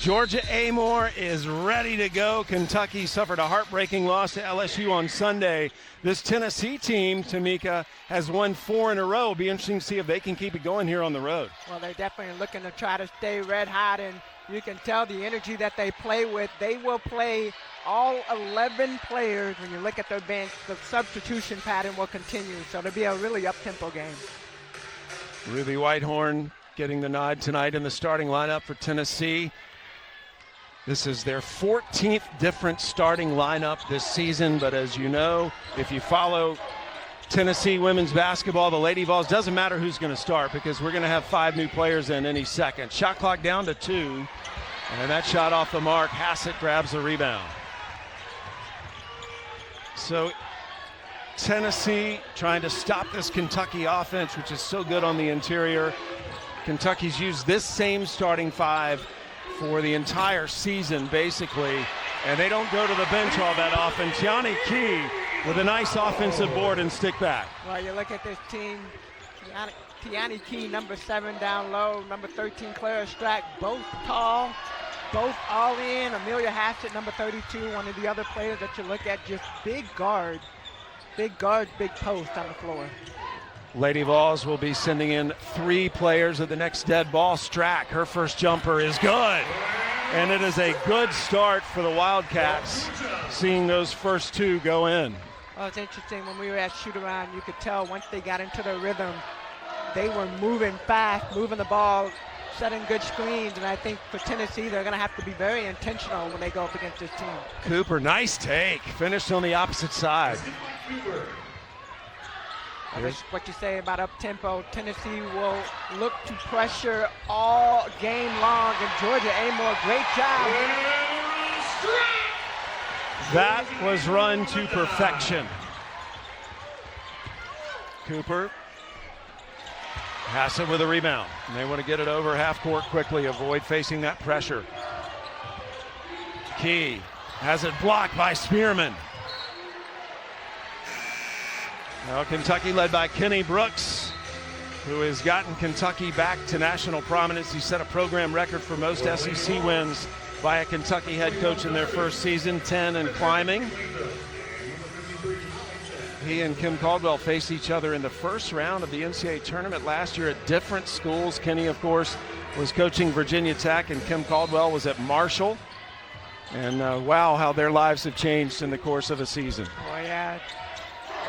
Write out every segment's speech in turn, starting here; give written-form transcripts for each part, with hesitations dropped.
Georgia Amore is ready to go. Kentucky suffered a heartbreaking loss to LSU on Sunday. This Tennessee team, Tamika, has won 4 in a row. It'll be interesting to see if they can keep it going here on the road. Well, they're definitely looking to try to stay red hot, and you can tell the energy that they play with. They will play all 11 players. When you look at their bench, the substitution pattern will continue. So it'll be a really up-tempo game. Ruby Whitehorn getting the nod tonight in the starting lineup for Tennessee. This is their 14th different starting lineup this season, but as you know, if you follow Tennessee women's basketball, the Lady Vols, doesn't matter who's going to start because we're going to have 5 new players in any second. Shot clock down to 2, and that shot off the mark. Hassett grabs the rebound. So Tennessee trying to stop this Kentucky offense, which is so good on the interior. Kentucky's used this same starting 5 for the entire season, basically, and they don't go to the bench all that often. Tiani Key with a nice offensive board and stick back. Well, you look at this team, Tiani Key, number 7 down low, number 13, Clara Strack, both tall, both all in. Amelia Hassett, number 32, one of the other players that you look at, just big guard, big post on the floor. Lady Vols will be sending in 3 players at the next dead ball. Strack, her first jumper is good. And it is a good start for the Wildcats, seeing those first 2 go in. Well, it's interesting. When we were at shoot-around, you could tell once they got into their rhythm, they were moving fast, moving the ball, setting good screens. And I think for Tennessee, they're going to have to be very intentional when they go up against this team. Cooper, nice take. Finished on the opposite side. What you say about up-tempo, Tennessee will look to pressure all game long, and Georgia Amore, great job. That was run to perfection. Cooper, Hassett with a rebound, and they want to get it over half court quickly, avoid facing that pressure. Key has it blocked by Spearman. Now Kentucky led by Kenny Brooks, who has gotten Kentucky back to national prominence. He set a program record for most SEC wins by a Kentucky head coach in their first season, 10 and climbing. He and Kim Caldwell faced each other in the first round of the NCAA tournament last year at different schools. Kenny, of course, was coaching Virginia Tech, and Kim Caldwell was at Marshall. And wow, how their lives have changed in the course of a season. Oh, yeah.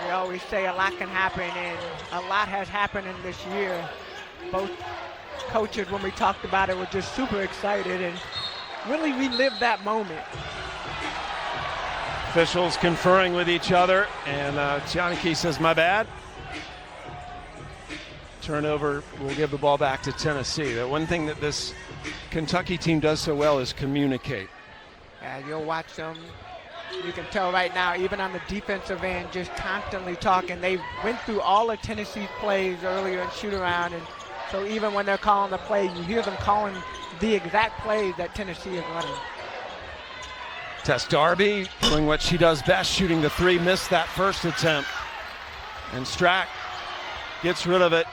We always say a lot can happen, and a lot has happened in this year. Both coaches, when we talked about it, were just super excited and really relived that moment. Officials conferring with each other, and Tiani Key says, my bad. Turnover, will give the ball back to Tennessee. The one thing that this Kentucky team does so well is communicate. Yeah, you'll watch them. You can tell right now, even on the defensive end, just constantly talking. They went through all of Tennessee's plays earlier in shoot-around, and so even when they're calling the play, you hear them calling the exact plays that Tennessee is running. Tess Darby doing what she does best, shooting the 3, missed that first attempt. And Strack gets rid of it.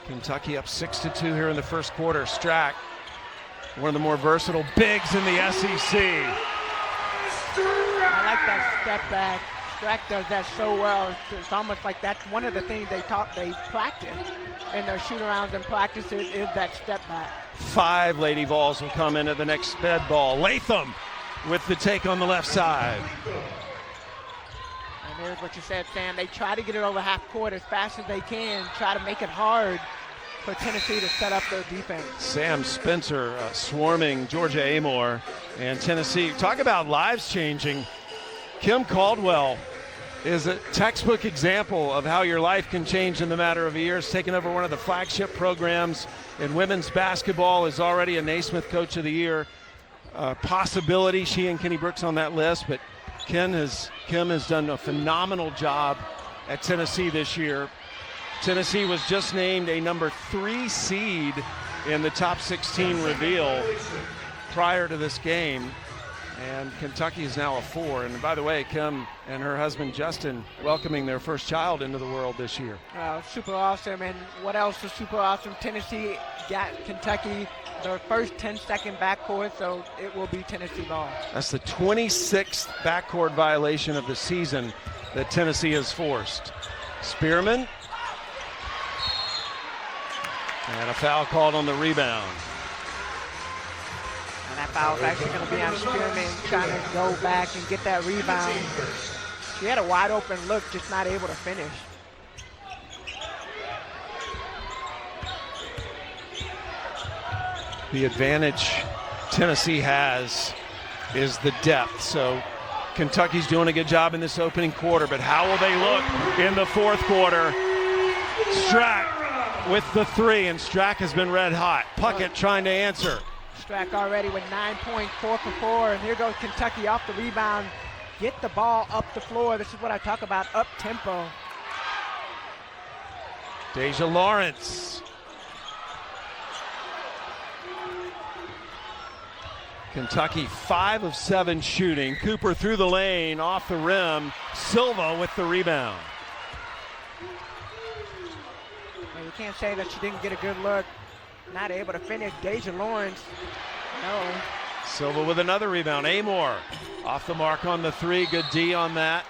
Kentucky up 6-2 here in the first quarter. Strack, one of the more versatile bigs in the SEC. I like that step back. Strack does that so well. It's almost like that's one of the things they practice in their shoot-arounds and practices is that step back. 5 Lady Vols will come in at the next bed ball. Latham with the take on the left side. And there's what you said, Sam. They try to get it over half court as fast as they can, try to make it hard for Tennessee to set up their defense. Sam Spencer swarming Georgia Amore, and Tennessee. Talk about lives changing. Kim Caldwell is a textbook example of how your life can change in the matter of a year. He's taken over one of the flagship programs in women's basketball, is already a Naismith Coach of the Year possibility. She and Kenny Brooks on that list, but Kim has done a phenomenal job at Tennessee this year. Tennessee was just named a number 3 seed in the top 16 reveal prior to this game. And Kentucky is now a 4. And by the way, Kim and her husband Justin welcoming their first child into the world this year. Super awesome. And what else is super awesome? Tennessee got Kentucky their first 10-second backcourt, so it will be Tennessee ball. That's the 26th backcourt violation of the season that Tennessee has forced. Spearman. And a foul called on the rebound. And that foul is actually going to be on Spearman, trying to go back and get that rebound. She had a wide open look, just not able to finish. The advantage Tennessee has is the depth. So Kentucky's doing a good job in this opening quarter, but how will they look in the fourth quarter? Strack with the 3, and Strack has been red hot. Puckett trying to answer. Strack already with 9 points, 4 for 4, and here goes Kentucky off the rebound. Get the ball up the floor. This is what I talk about, up tempo. Deja Lawrence. Kentucky 5 of 7 shooting. Cooper through the lane, off the rim. Silva with the rebound. Well, you can't say that she didn't get a good look. Not able to finish. Deja Lawrence, no. Silva with another rebound. Amor off the mark on the 3. Good D on that.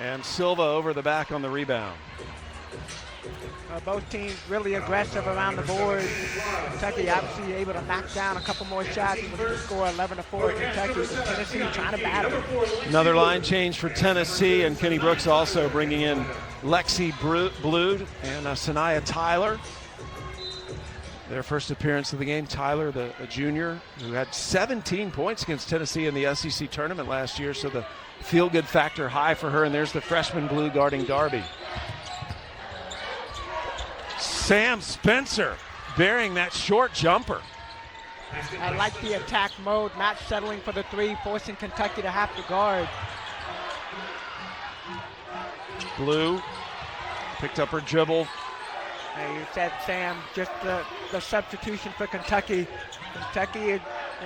And Silva over the back on the rebound. Both teams really aggressive around the board. Kentucky obviously able to knock down a couple more shots with the score 11-4. Kentucky, Tennessee trying to battle. Another line change for Tennessee, and Kenny Brooks also bringing in Lexi Blood and Sanaya Tyler. Their first appearance of the game. Tyler, a junior, who had 17 points against Tennessee in the SEC tournament last year, so the feel-good factor high for her. And there's the freshman Blue guarding Darby. Sam Spencer bearing that short jumper. I like the attack mode, not settling for the 3, forcing Kentucky to have to guard. Blue picked up her dribble. Hey, you said, Sam, just the substitution for Kentucky. Kentucky, and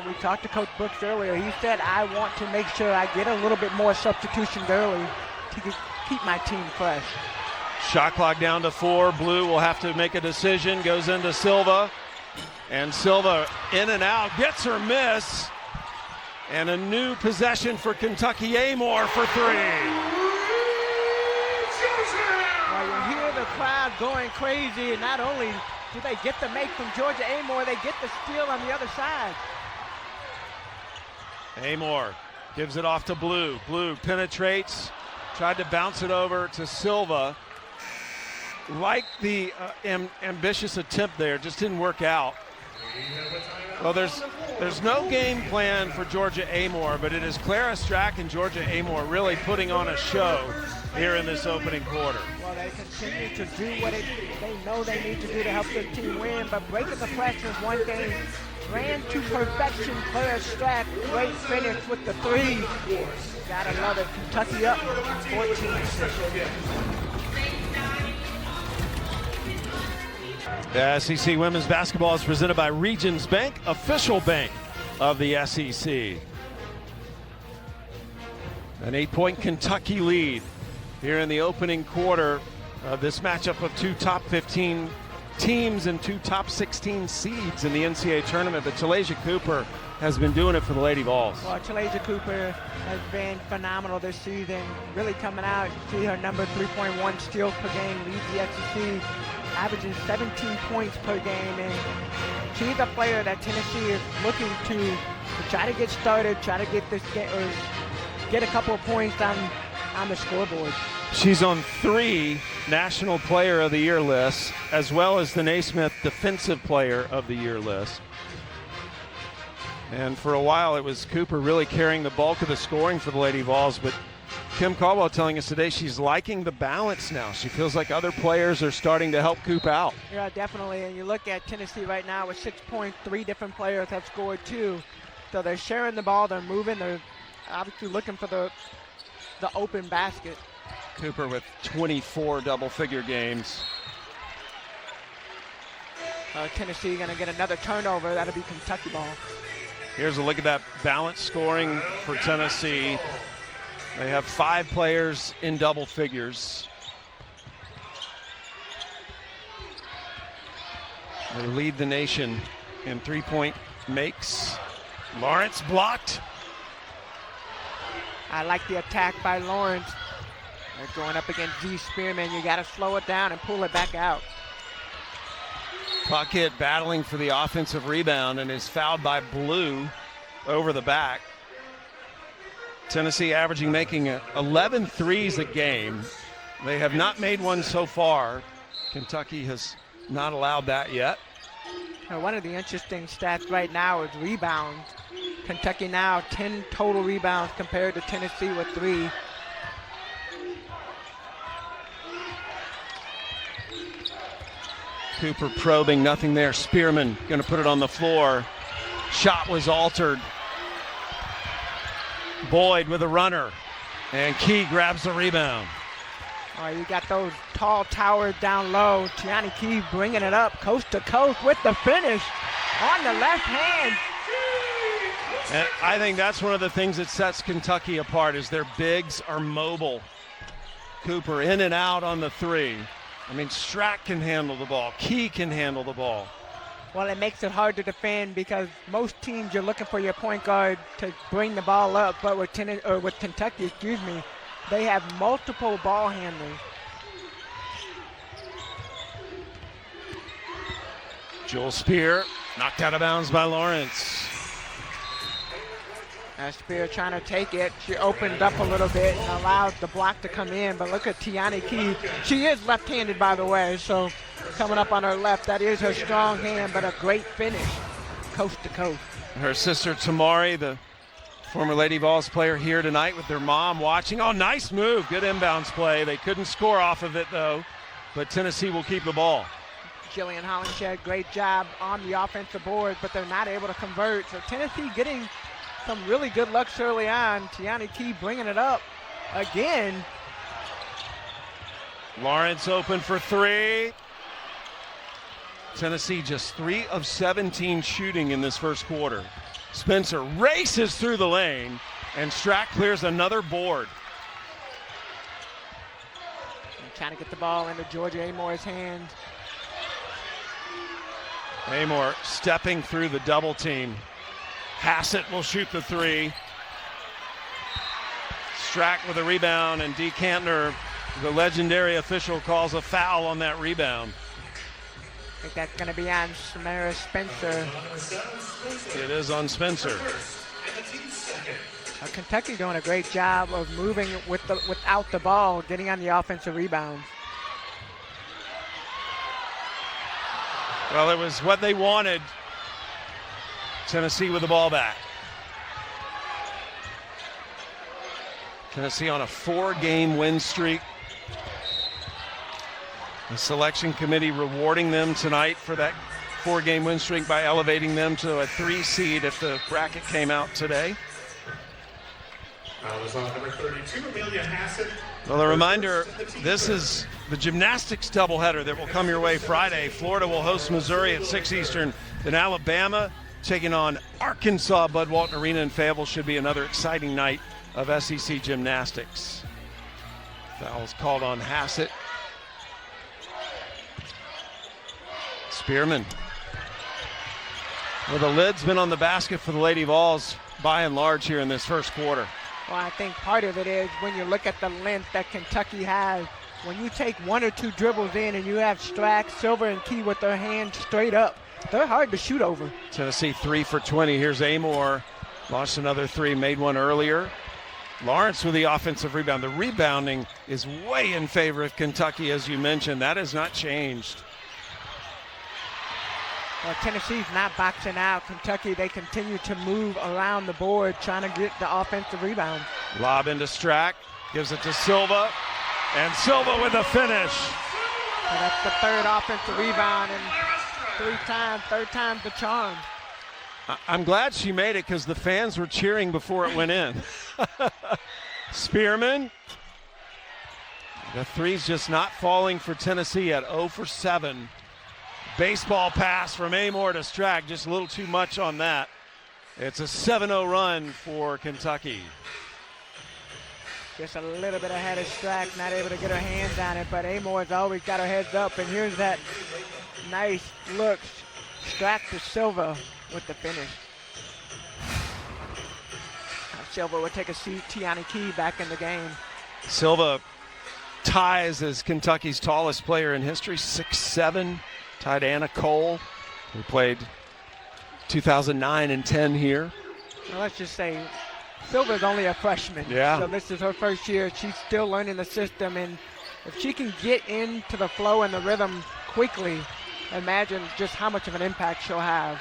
we talked to Coach Brooks earlier, he said, I want to make sure I get a little bit more substitutions early to keep my team fresh. Shot clock down to 4. Blue will have to make a decision. Goes into Silva. And Silva in and out. Gets her miss. And a new possession for Kentucky. Amor for 3. Well, you hear the crowd going crazy. And not only do they get the make from Georgia Amor, they get the steal on the other side. Amor gives it off to Blue. Blue penetrates. Tried to bounce it over to Silva. Like the ambitious attempt there, just didn't work out. Well, there's no game plan for Georgia Amor, but it is Clara Strack and Georgia Amor really putting on a show here in this opening quarter. Well, they continue to do what they know they need to do to help their team win, but breaking the press is one thing. Ran to perfection, Clara Strack, great finish with the 3. Gotta love it. Kentucky up 14. The SEC Women's Basketball is presented by Regions Bank, official bank of the SEC. An 8-point Kentucky lead here in the opening quarter of this matchup of 2 top 15 teams and 2 top 16 seeds in the NCAA tournament. But Chalasia Cooper has been doing it for the Lady Vols. Well, Chalasia Cooper has been phenomenal this season, really coming out. You see her number 3.1 steals per game, leads the SEC, averaging 17 points per game, and she's a player that Tennessee is looking to try to get started, try to get this game, or get a couple of points on the scoreboard. She's on 3 National Player of the Year lists, as well as the Naismith Defensive Player of the Year list. And for a while, it was Cooper really carrying the bulk of the scoring for the Lady Vols, but Kim Caldwell telling us today she's liking the balance now. She feels like other players are starting to help Coop out. Yeah, definitely. And you look at Tennessee right now with 6 points, 3 different players have scored 2. So they're sharing the ball, they're moving, they're obviously looking for the open basket. Cooper with 24 double-figure games. Tennessee going to get another turnover. That'll be Kentucky ball. Here's a look at that balance scoring for Tennessee. They have 5 players in double figures. They lead the nation in three-point makes. Lawrence blocked. I like the attack by Lawrence. They're going up against G. Spearman. You got to slow it down and pull it back out. Puckett battling for the offensive rebound and is fouled by Blue over the back. Tennessee making 11 threes a game. They have not made one so far. Kentucky has not allowed that yet. Now, one of the interesting stats right now is rebounds. Kentucky now 10 total rebounds compared to Tennessee with 3. Cooper probing, nothing there. Spearman going to put it on the floor. Shot was altered. Boyd with a runner, and Key grabs the rebound. Oh, you got those tall towers down low. Tiani Key bringing it up coast to coast with the finish on the left hand. And I think that's one of the things that sets Kentucky apart is their bigs are mobile. Cooper in and out on the 3. I mean, Strack can handle the ball. Key can handle the ball. Well, it makes it hard to defend because most teams you're looking for your point guard to bring the ball up, but with Kentucky, they have multiple ball handlers. Joel Spear knocked out of bounds by Lawrence. Spear trying to take it. She opened up a little bit and allowed the block to come in, but look at Tiani Key. She is left-handed, by the way, so coming up on her left, that is her strong hand, but a great finish, coast to coast. Her sister Tamari, the former Lady Vols player, here tonight with their mom watching. Oh, nice move, good inbounds play. They couldn't score off of it, though, but Tennessee will keep the ball. Jillian Hollinshed, great job on the offensive board, but they're not able to convert. So Tennessee getting some really good looks early on. Tiani Key bringing it up again. Lawrence open for 3. Tennessee just 3 of 17 shooting in this first quarter. Spencer races through the lane, and Strack clears another board. And trying to get the ball into Georgia Amor's hands. Amor stepping through the double team. Hassett will shoot the 3. Strack with a rebound, and D. Cantner, the legendary official, calls a foul on that rebound. I think that's going to be on Samara Spencer. It is on Spencer. Kentucky doing a great job of moving without the ball, getting on the offensive rebounds. Well, it was what they wanted. Tennessee with the ball back. Tennessee on a 4-game win streak. The selection committee rewarding them tonight for that 4-game win streak by elevating them to a 3 seed if the bracket came out today. Was on number 32, Amelia Hassett. Well, a reminder, this is the gymnastics doubleheader that will come your way Friday. Florida will host Missouri at 6 Eastern. Then Alabama taking on Arkansas. Bud Walton Arena in Fayetteville should be another exciting night of SEC gymnastics. Foul's called on Hassett. Spearman. Well, the lid's been on the basket for the Lady Vols by and large here in this first quarter. Well, I think part of it is when you look at the length that Kentucky has, when you take 1 or 2 dribbles in and you have Strack, Silver, and Key with their hands straight up, they're hard to shoot over. Tennessee 3 for 20. Here's Amor. Launched another 3, made one earlier. Lawrence with the offensive rebound. The rebounding is way in favor of Kentucky, as you mentioned. That has not changed. Well, Tennessee's not boxing out. Kentucky, they continue to move around the board, trying to get the offensive rebound. Lob into Strack, gives it to Silva, and Silva with a finish. So that's the 3rd offensive rebound, and third time's the charm. I'm glad she made it because the fans were cheering before it went in. Spearman. The 3's just not falling for Tennessee at 0 for 7. Baseball pass from Amor to Strack, just a little too much on that. It's a 7-0 run for Kentucky. Just a little bit ahead of Strack, not able to get her hands on it, but Amore's always got her heads up, and here's that nice look. Strack to Silva with the finish. Silva would take a seat. Tiani Key back in the game. Silva ties as Kentucky's tallest player in history, 6'7", tied Anna Cole, who played 2009 and 10 here. Well, let's just say Silva's only a freshman. Yeah. So this is her first year. She's still learning the system, and if she can get into the flow and the rhythm quickly, imagine just how much of an impact she'll have.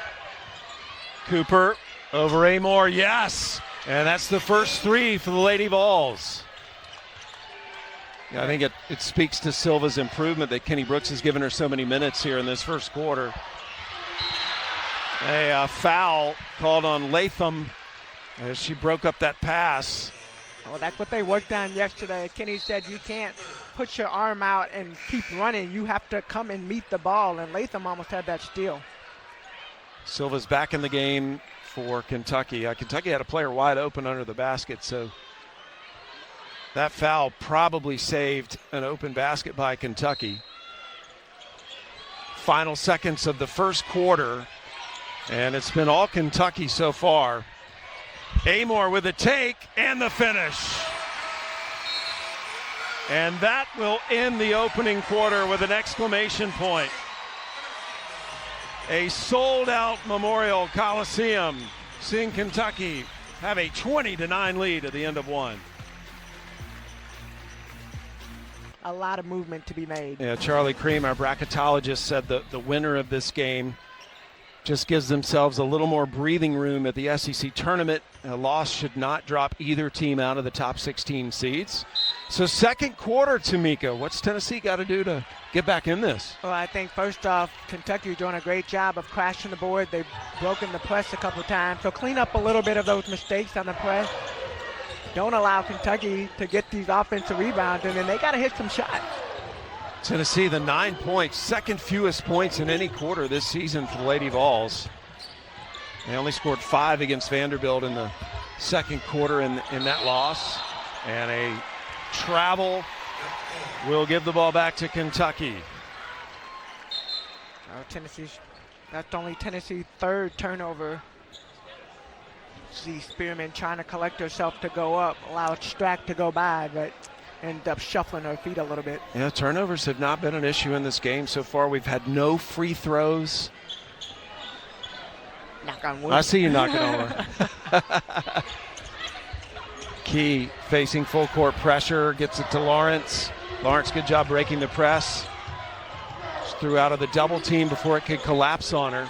Cooper over Amore, yes! And that's the first three for the Lady Vols. Yeah, I think it speaks to Silva's improvement that Kenny Brooks has given her so many minutes here in this first quarter. A foul called on Latham as she broke up that pass. Well, that's what they worked on yesterday. Kenny said you can't put your arm out and keep running. You have to come and meet the ball, and Latham almost had that steal. Silva's back in the game for Kentucky. Kentucky had a player wide open under the basket, so that foul probably saved an open basket by Kentucky. Final seconds of the first quarter, and it's been all Kentucky so far. Amore with the take and the finish. And that will end the opening quarter with an exclamation point. A sold-out Memorial Coliseum, seeing Kentucky have a 20-9 lead at the end of one. A lot of movement to be made. Yeah, Charlie Cream, our bracketologist, said the winner of this game just gives themselves a little more breathing room at the SEC tournament. A loss should not drop either team out of the top 16 seeds. So second quarter, Tamika, what's Tennessee got to do to get back in this? Well, I think first off, Kentucky doing a great job of crashing the board. They've broken the press a couple times. So clean up a little bit of those mistakes on the press. Don't allow Kentucky to get these offensive rebounds, and then they got to hit some shots. Tennessee, the 9 points, second fewest points in any quarter this season for the Lady Vols. They only scored 5 against Vanderbilt in the second quarter in that loss. And a travel will give the ball back to Kentucky. That's only Tennessee's third turnover. See Spearman trying to collect herself to go up, allowed Strack to go by, but ended up shuffling her feet a little bit. Yeah, turnovers have not been an issue in this game so far. We've had no free throws. Knock on wood. I see you knocking over. Key facing full court pressure, gets it to Lawrence. Lawrence, good job breaking the press. Just threw out of the double team before it could collapse on her.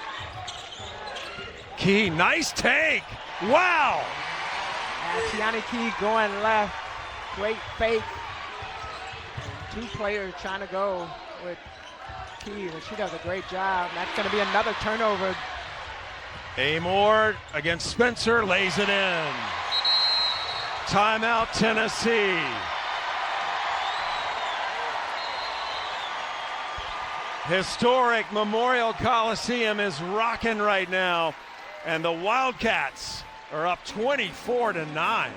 Key, nice take. Wow. Tiani Key going left. Great fake. Two players trying to go with Key, and she does a great job. That's going to be another turnover. Amore against Spencer, lays it in. Timeout, Tennessee. Historic Memorial Coliseum is rocking right now, and the Wildcats are up 24-9.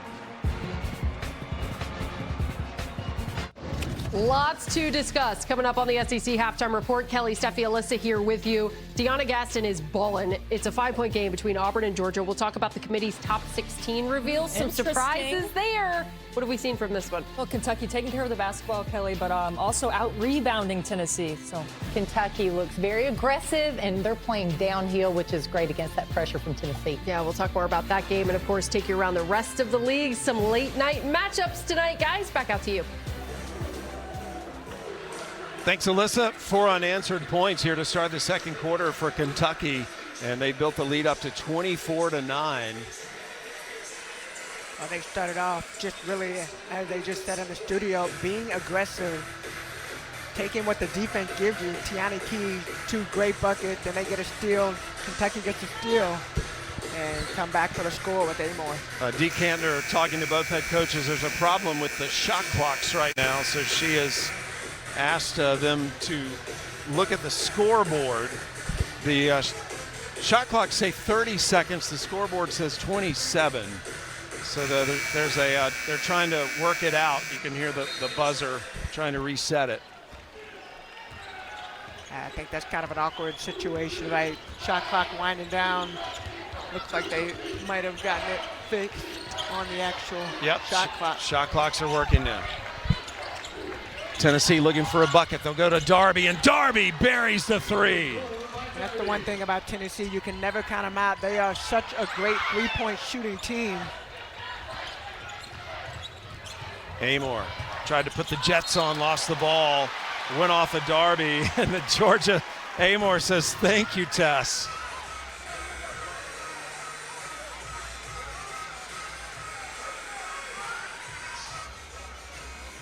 Lots to discuss coming up on the SEC Halftime Report. Kelly, Steffi, Alyssa here with you. Deanna Gaston is ballin'. It's a 5-point game between Auburn and Georgia. We'll talk about the committee's top 16 reveals. Some surprises there. What have we seen from this one? Well, Kentucky taking care of the basketball, Kelly, but also out-rebounding Tennessee. So Kentucky looks very aggressive, and they're playing downhill, which is great against that pressure from Tennessee. Yeah, we'll talk more about that game and, of course, take you around the rest of the league. Some late-night matchups tonight. Guys, back out to you. Thanks, Alyssa. 4 unanswered points here to start the second quarter for Kentucky, and they built the lead up to 24-9. Well, they started off just really, as they just said in the studio, being aggressive, taking what the defense gives you. Tiani Key, 2 great buckets, and they get a steal. Kentucky gets a steal and come back for the score with Amore. Dee Cantor talking to both head coaches. There's a problem with the shot clocks right now, so she has asked them to look at the scoreboard. The shot clock say 30 seconds. The scoreboard says 27. So they're trying to work it out. You can hear the buzzer trying to reset it. I think that's kind of an awkward situation, right? Shot clock winding down. Looks like they might have gotten it fixed on the actual shot clock. Shot clocks are working now. Tennessee looking for a bucket. They'll go to Darby, and Darby buries the three. And that's the one thing about Tennessee. You can never count them out. They are such a great three-point shooting team. Amor tried to put the Jets on, lost the ball, went off of Darby, and the Georgia Amor says, thank you, Tess.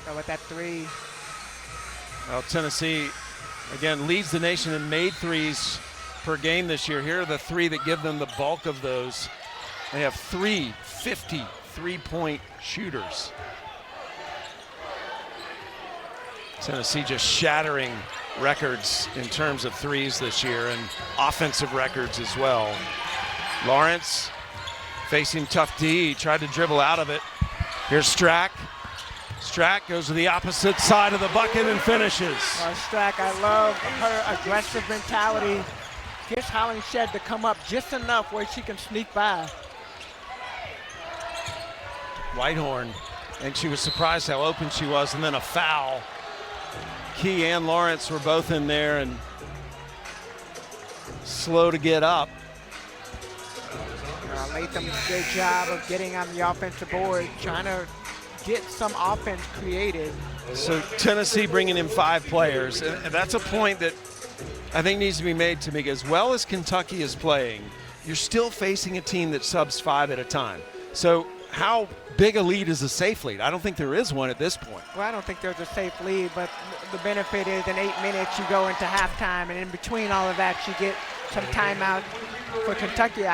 So with that three. Well, Tennessee, again, leads the nation in made threes per game this year. Here are the three that give them the bulk of those. They have 3 50 three-point shooters. Tennessee just shattering records in terms of threes this year and offensive records as well. Lawrence facing tough D, he tried to dribble out of it. Here's Strack. Strack goes to the opposite side of the bucket and finishes. Strack, I love her aggressive mentality. Gets Hollingshed to come up just enough where she can sneak by. Whitehorn, and she was surprised how open she was, and then a foul. Key and Lawrence were both in there and slow to get up. Latham, good job of getting on the offensive board, trying to get some offense created. So Tennessee bringing in 5 players, and that's a point that I think needs to be made to me. As well as Kentucky is playing, you're still facing a team that subs 5 at a time. So how big a lead is a safe lead? I don't think there is one at this point. Well, I don't think there's a safe lead, but the benefit is in 8 minutes you go into halftime, and in between all of that you get some timeout for Kentucky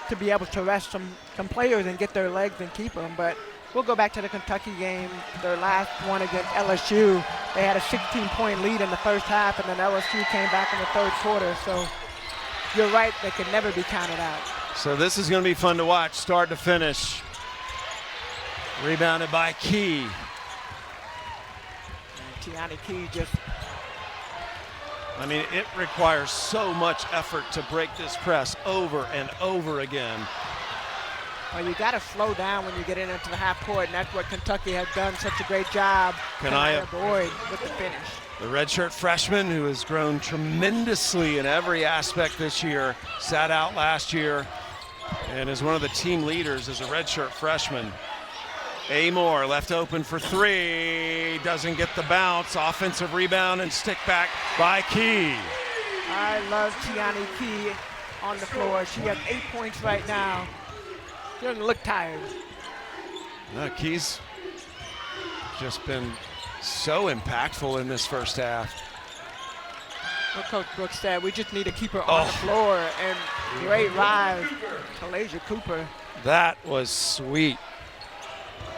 to be able to rest some players and get their legs and keep them. But we'll go back to the Kentucky game, their last one against LSU. They had a 16-point lead in the first half, and then LSU came back in the third quarter. So you're right, they can never be counted out. So this is going to be fun to watch, start to finish. Rebounded by Key. Tiani Key just... I mean, it requires so much effort to break this press over and over again. Well, you got to slow down when you get into the half court, and that's what Kentucky has done such a great job. Kanaya Boyd with the finish. The redshirt freshman who has grown tremendously in every aspect this year, sat out last year, and is one of the team leaders as a redshirt freshman. Amor left open for 3, doesn't get the bounce. Offensive rebound and stick back by Key. I love Tiani Key on the floor. She has 8 points right now. She doesn't look tired. No, Key's just been so impactful in this first half. What Coach Brooks said, we just need to keep her on the floor, and great rise, Kalasia Cooper. That was sweet.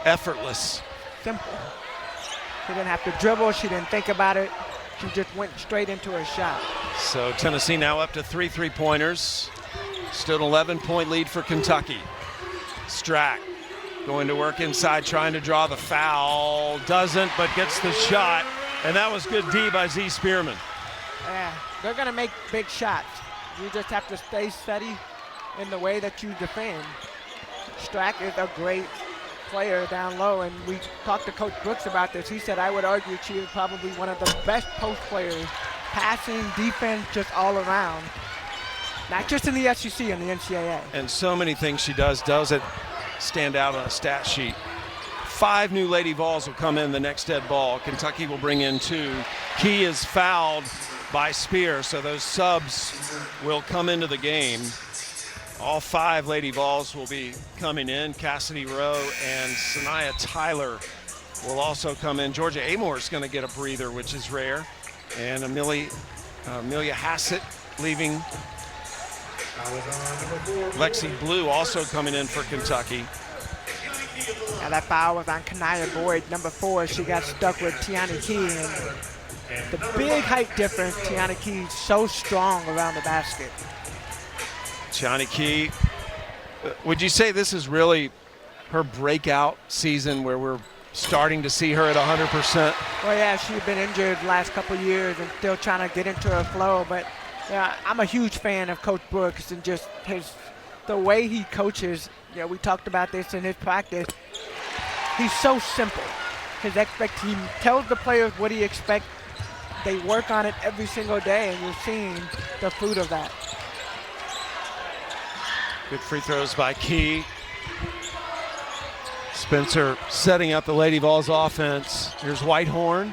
Effortless. Simple. She didn't have to dribble. She didn't think about it. She just went straight into her shot. So Tennessee now up to 3 3-pointers. Still an 11-point lead for Kentucky. Strack going to work inside, trying to draw the foul. Doesn't, but gets the shot. And that was good D by Z Spearman. Yeah, they're going to make big shots. You just have to stay steady in the way that you defend. Strack is a great player down low, and we talked to Coach Brooks about this. He said, I would argue she is probably one of the best post players, passing, defense, just all around. Not just in the SEC, in the NCAA. And so many things she does it stand out on a stat sheet. 5 new Lady Vols will come in the next dead ball. Kentucky will bring in 2. Key is fouled by Spear, so those subs will come into the game. All 5 Lady Vols will be coming in. Cassidy Rowe and Sanaya Tyler will also come in. Georgia Amor is going to get a breather, which is rare. And Amelia Hassett leaving. Lexi Blue also coming in for Kentucky. Now that foul was on Kanaya Boyd, number 4. She got stuck with Tiani Key. And the big height difference, Tiani Key so strong around the basket. Tiani Key, would you say this is really her breakout season where we're starting to see her at 100%? Well, yeah, she's been injured the last couple of years and still trying to get into her flow. But yeah, I'm a huge fan of Coach Brooks and just the way he coaches. Yeah, we talked about this in his practice. He's so simple. He tells the players what he expects. They work on it every single day, and you're seeing the fruit of that. Good free throws by Key. Spencer setting up the Lady Vols offense. Here's Whitehorn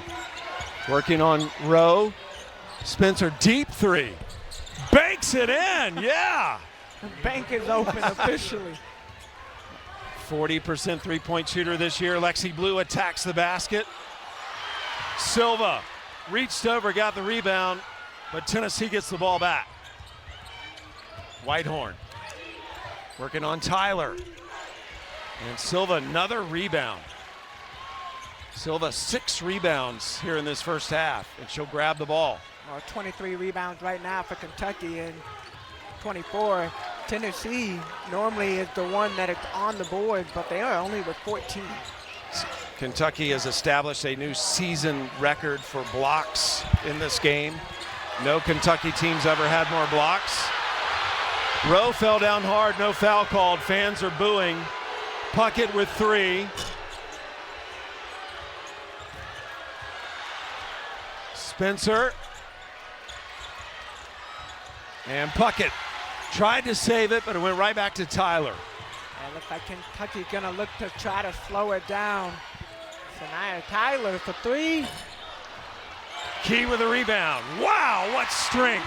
working on Rowe. Spencer, deep three. Banks it in, yeah. The bank is open officially. 40% three-point shooter this year. Lexi Blue attacks the basket. Silva reached over, got the rebound, but Tennessee gets the ball back. Whitehorn working on Tyler. And Silva, another rebound. Silva, 6 rebounds here in this first half, and she'll grab the ball. Well, 23 rebounds right now for Kentucky and 24. Tennessee normally is the one that is on the board, but they are only with 14. Kentucky has established a new season record for blocks in this game. No Kentucky team's ever had more blocks. Rowe fell down hard, no foul called. Fans are booing. Puckett with 3. Spencer. And Puckett tried to save it, but it went right back to Tyler. It looks like Kentucky gonna look to try to slow it down. So now Tyler for 3. Key with a rebound. Wow, what strength.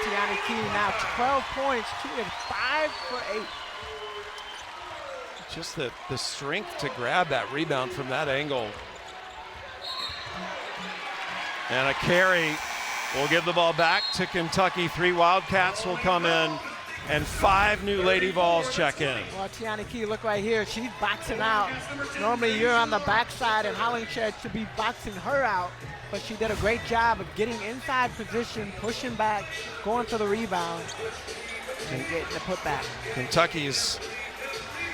Tiani Key now 12 points. She is 5 for 8. Just the strength to grab that rebound from that angle. And a carry will give the ball back to Kentucky. 3 Wildcats will come in, and 5 new Lady Vols check in. Well, Tiani Key, look right here. She's boxing out. Normally you're on the backside, and Hollingshed should be boxing her out. But she did a great job of getting inside position, pushing back, going for the rebound, and getting the putback. Kentucky is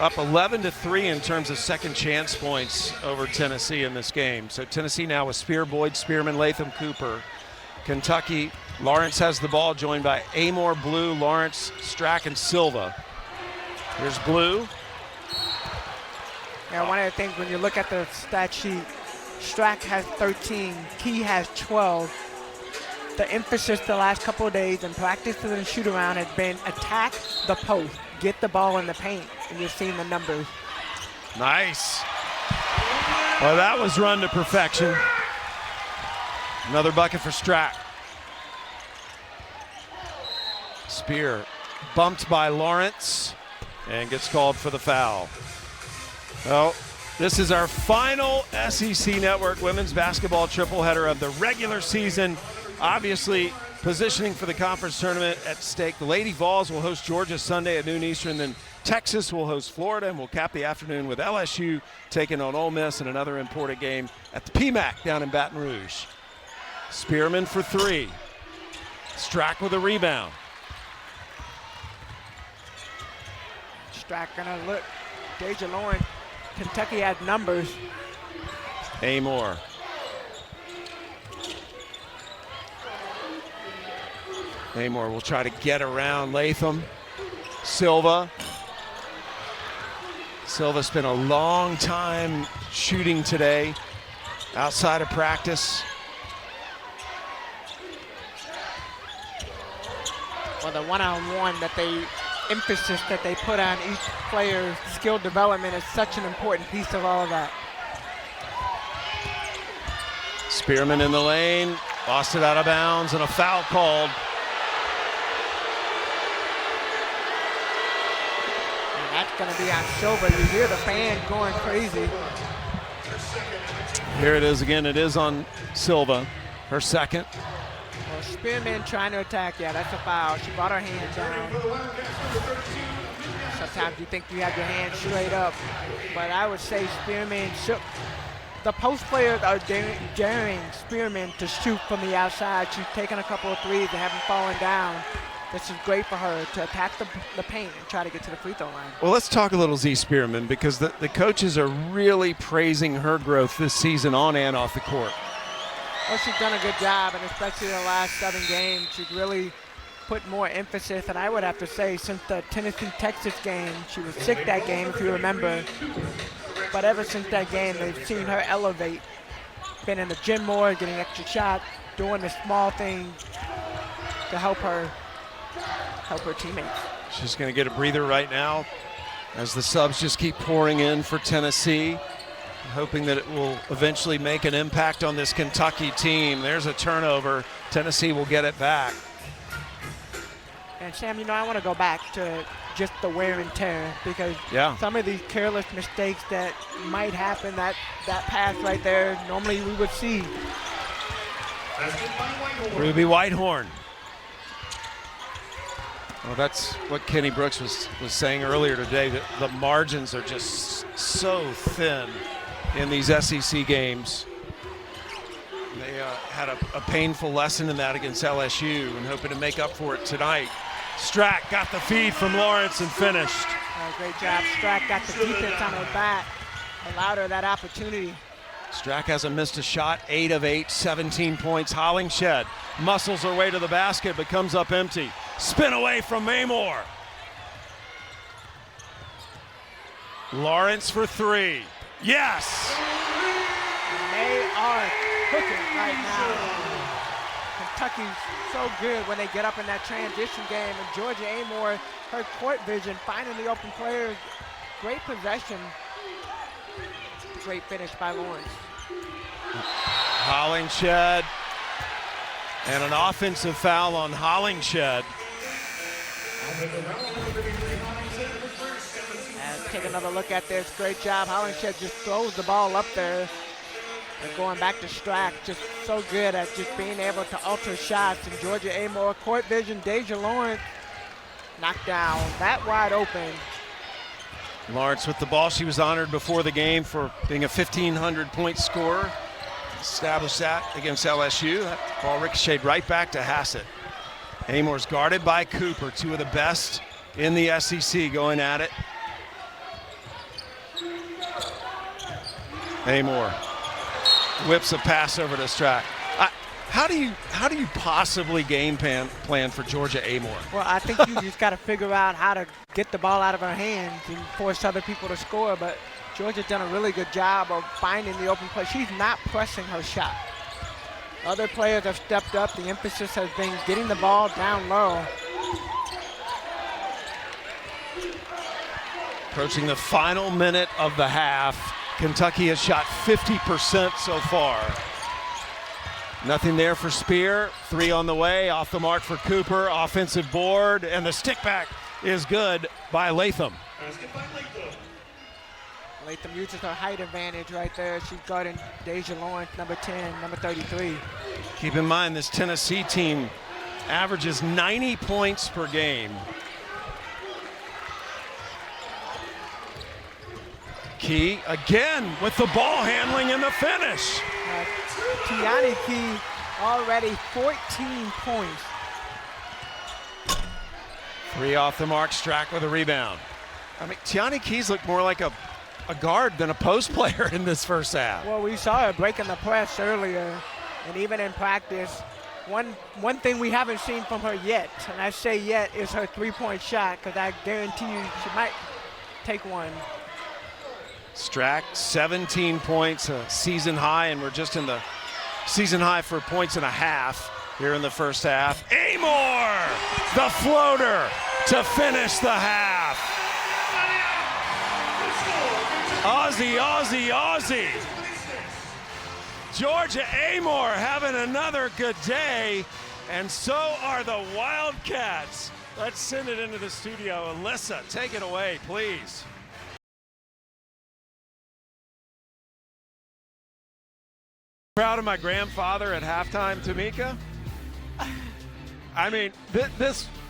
up 11-3 in terms of second chance points over Tennessee in this game. So Tennessee now with Spear, Boyd, Spearman, Latham, Cooper. Kentucky, Lawrence has the ball, joined by Amor, Blue, Lawrence, Strack, and Silva. Here's Blue. Yeah, one of the things when you look at the stat sheet, Strack has 13, Key has 12. The emphasis the last couple of days in practices and shoot around has been attack the post, get the ball in the paint, and you're seeing the numbers. Nice. Well, that was run to perfection. Another bucket for Strack. Spear bumped by Lawrence and gets called for the foul. Well, this is our final SEC Network women's basketball tripleheader of the regular season. Obviously, positioning for the conference tournament at stake. The Lady Vols will host Georgia Sunday at noon Eastern, then Texas will host Florida, and we'll cap the afternoon with LSU taking on Ole Miss in another important game at the PMAC down in Baton Rouge. Spearman for 3. Strack with a rebound. Strack gonna look. Deja Lawrence. Kentucky had numbers. Amor. Amor will try to get around Latham. Silva. Silva spent a long time shooting today outside of practice. Well, the one-on-one emphasis that they put on each player's skill development is such an important piece of all of that. Spearman in the lane, lost it out of bounds, and a foul called. And that's going to be on Silva. You hear the fan going crazy. Here it is again. It is on Silva, her second. Well, Spearman trying to attack. Yeah, that's a foul. She brought her hand down. Sometimes you think you have your hand straight up, but I would say Spearman shook. The post players are daring Spearman to shoot from the outside. She's taken a couple of threes and haven't fallen down. this is great for her to attack the paint and try to get to the free throw line. Well, let's talk a little Z Spearman, because the coaches are really praising her growth this season on and off the court. Well, she's done a good job, and especially in the last 7 games, she's really put more emphasis. And I would have to say, since the Tennessee-Texas game, she was sick that game, if you remember. But ever since that game, they've seen her elevate. Been in the gym more, getting extra shots, doing the small things to help her teammates. She's going to get a breather right now as the subs just keep pouring in for Tennessee, hoping that it will eventually make an impact on this Kentucky team. There's a turnover. Tennessee will get it back. And Sam, I want to go back to just the wear and tear, because some of these careless mistakes that might happen, that pass right there, normally we would see. Ruby Whitehorn. Well, that's what Kenny Brooks was saying earlier today, that the margins are just so thin in these SEC games. They had a painful lesson in that against LSU and hoping to make up for it tonight. Strack got the feed from Lawrence and finished. Great job. Strack got the defense on her back, allowed her that opportunity. Strack hasn't missed a shot, 8 of 8, 17 points. Hollingshed muscles her way to the basket, but comes up empty. Spin away from Maymore. Lawrence for 3. Yes! They are cooking right now. Kentucky's so good when they get up in that transition game. And Georgia Amoore, her court vision, finding the open players. Great possession. Great finish by Lawrence. Hollingshed, and an offensive foul on Hollingshed. And take another look at this. Great job. Hollingshed just throws the ball up there. And going back to Strack, just so good at just being able to alter shots. And Georgia Amoore, court vision, Deja Lawrence knocked down. That wide open. Lawrence with the ball. She was honored before the game for being a 1,500-point scorer. Established that against LSU. That ball ricocheted right back to Hassett. Amoore's guarded by Cooper, 2 of the best in the SEC going at it. Amoore whips a pass over to Strack. How do you possibly game plan for Georgia Amoore? Well, I think you just got to figure out how to get the ball out of her hands and force other people to score. But Georgia's done a really good job of finding the open play. She's not pressing her shot. Other players have stepped up. The emphasis has been getting the ball down low. Approaching the final minute of the half. Kentucky has shot 50% so far. Nothing there for Spear. 3 on the way, off the mark for Cooper. Offensive board, and the stick back is good by Latham. Latham uses her height advantage right there. She's guarding Deja Lawrence, number 10, number 33. Keep in mind, this Tennessee team averages 90 points per game. Key again with the ball handling and the finish. Tiani Key already 14 points. 3 off the mark, Strack with a rebound. I mean, Tiani Keys looked more like a guard than a post player in this first half. Well, we saw her breaking the press earlier, and even in practice. One thing we haven't seen from her yet, and I say yet, is her 3-point shot, because I guarantee you she might take one. Strack, 17 points, a season high, and we're just in the season high for points and a half here in the first half. Amoore, the floater to finish the half. Aussie, Aussie, Aussie. Georgia Amoore having another good day, and so are the Wildcats. Let's send it into the studio. Alyssa, take it away, please. Proud of my grandfather at halftime, Tamika. I mean,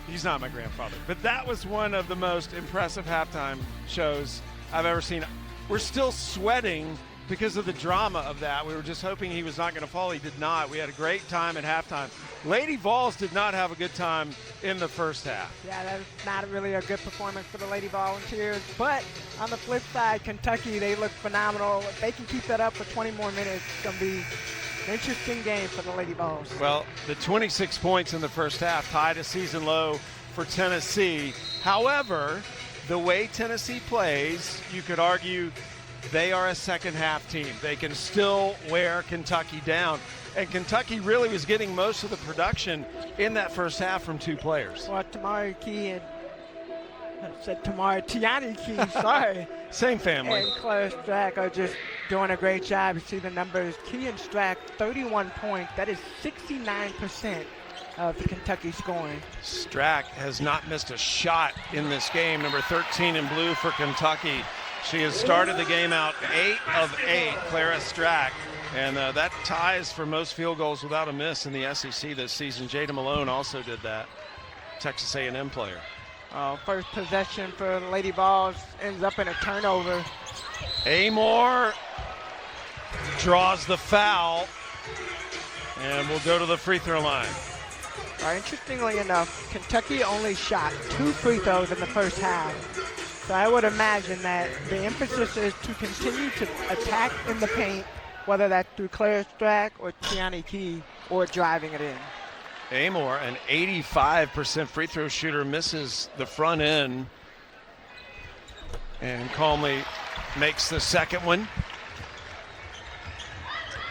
he's not my grandfather, but that was one of the most impressive halftime shows I've ever seen. We're still sweating because of the drama of that. We were just hoping he was not going to fall. He did not. We had a great time at halftime. Lady Vols did not have a good time in the first half. Yeah, that's not really a good performance for the Lady Volunteers. But on the flip side, Kentucky, they look phenomenal. If they can keep that up for 20 more minutes, it's going to be an interesting game for the Lady Vols. Well, the 26 points in the first half tied a season low for Tennessee. However, the way Tennessee plays, you could argue they are a second half team. They can still wear Kentucky down. And Kentucky really was getting most of the production in that first half from two players. Well, Tiani Key, sorry. Same family. And Claire Strack are just doing a great job. You see the numbers. Key and Strack, 31 points. That is 69% of the Kentucky scoring. Strack has not missed a shot in this game. Number 13 in blue for Kentucky. She has started the game out 8 of 8, Clara Strack. And that ties for most field goals without a miss in the SEC this season. Jada Malone also did that, Texas A&M player. First possession for the Lady Vols ends up in a turnover. Amor draws the foul, and we'll go to the free throw line. Interestingly enough, Kentucky only shot 2 free throws in the first half. So I would imagine that the emphasis is to continue to attack in the paint, whether that's through Claire Strack or Tiani Key, or driving it in. Amor, an 85% free throw shooter, misses the front end and calmly makes the second one.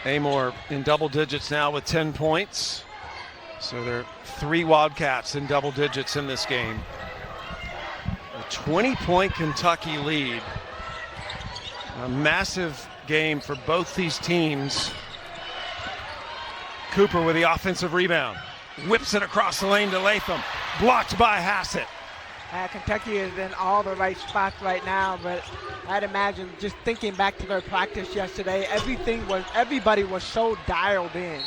Amor in double digits now with 10 points. So there are 3 Wildcats in double digits in this game. A 20-point Kentucky lead. A massive game for both these teams. Cooper with the offensive rebound. Whips it across the lane to Latham. Blocked by Hassett. Kentucky is in all the right spots right now, but I'd imagine just thinking back to their practice yesterday, everybody was so dialed in.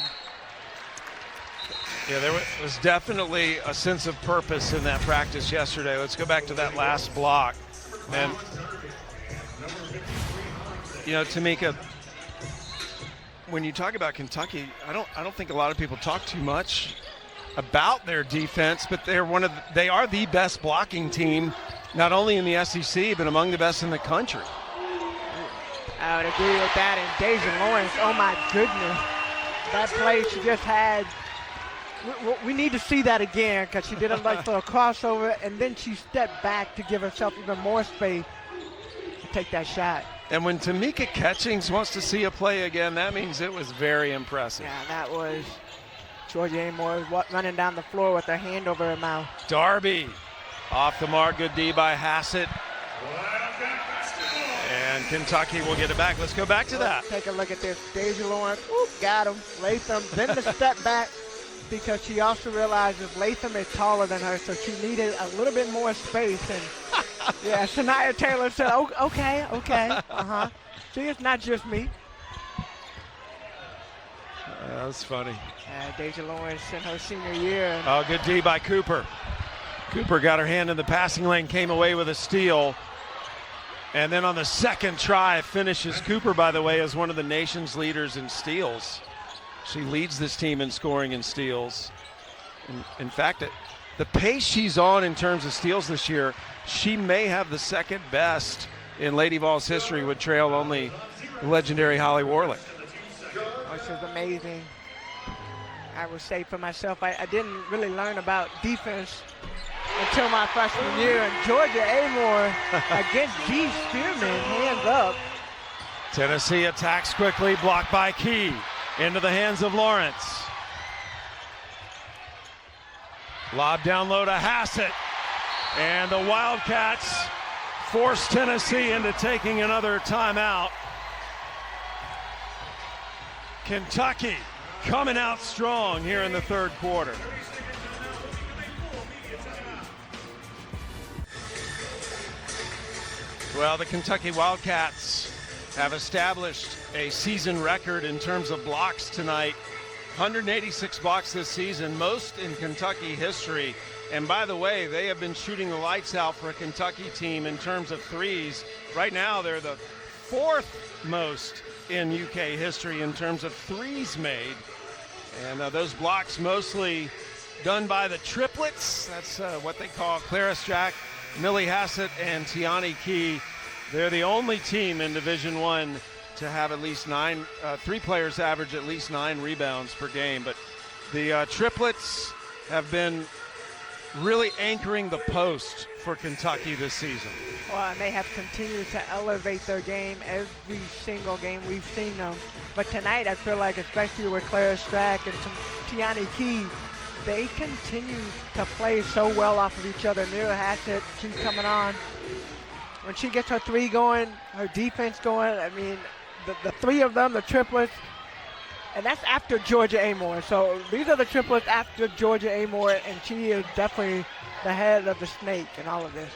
Yeah, there was definitely a sense of purpose in that practice yesterday. Let's go back to that last block. And, you know, Tamika, when you talk about Kentucky, I don't think a lot of people talk too much about their defense, but they are the best blocking team, not only in the SEC, but among the best in the country. I would agree with that. And Deja Lawrence, oh my goodness. That play she just had, we need to see that again, because she did a nice little crossover, and then she stepped back to give herself even more space to take that shot. And when Tamika Catchings wants to see a play again, that means it was very impressive. Yeah, that was Georgia Amor running down the floor with her hand over her mouth. Darby off the mark, good D by Hassett. And Kentucky will get it back. Let's go back to that. Take a look at this. Deja Lawrence, got him. Latham, then the step back, because she also realizes Latham is taller than her, so she needed a little bit more space. And yeah, Shania Taylor said, okay, See, it's not just me. That was funny. Deja Lawrence in her senior year. Oh, good D by Cooper. Cooper got her hand in the passing lane, came away with a steal. And then on the second try, finishes. Cooper, by the way, is one of the nation's leaders in steals. She leads this team in scoring and steals. In fact, the pace she's on in terms of steals this year, she may have the second best in Lady Vols history, would trail only the legendary Holly Warlick. Which is amazing. I would say for myself, I didn't really learn about defense until my freshman year. And Georgia Amor against G. Spearman, hands up. Tennessee attacks quickly, blocked by Key. Into the hands of Lawrence. Lob down low to Hassett. And the Wildcats force Tennessee into taking another timeout. Kentucky coming out strong here in the third quarter. Well, the Kentucky Wildcats have established a season record in terms of blocks tonight. 186 blocks this season, most in Kentucky history. And by the way, they have been shooting the lights out for a Kentucky team in terms of threes. Right now, they're the 4th most in UK history in terms of threes made. And those blocks mostly done by the triplets. That's what they call Clara Strack, Millie Hassett, and Tiani Key. They're the only team in Division I to have at least 9, 3 players average at least 9 rebounds per game. But the triplets have been really anchoring the post for Kentucky this season. Well, and they have continued to elevate their game every single game we've seen them. But tonight, I feel like, especially with Clara Strack and Tiani Key, they continue to play so well off of each other. Mira Hassett, she's coming on. When she gets her three going, her defense going, I mean, the three of them, the triplets, and that's after Georgia Amore. So these are the triplets after Georgia Amore, and she is definitely the head of the snake in all of this.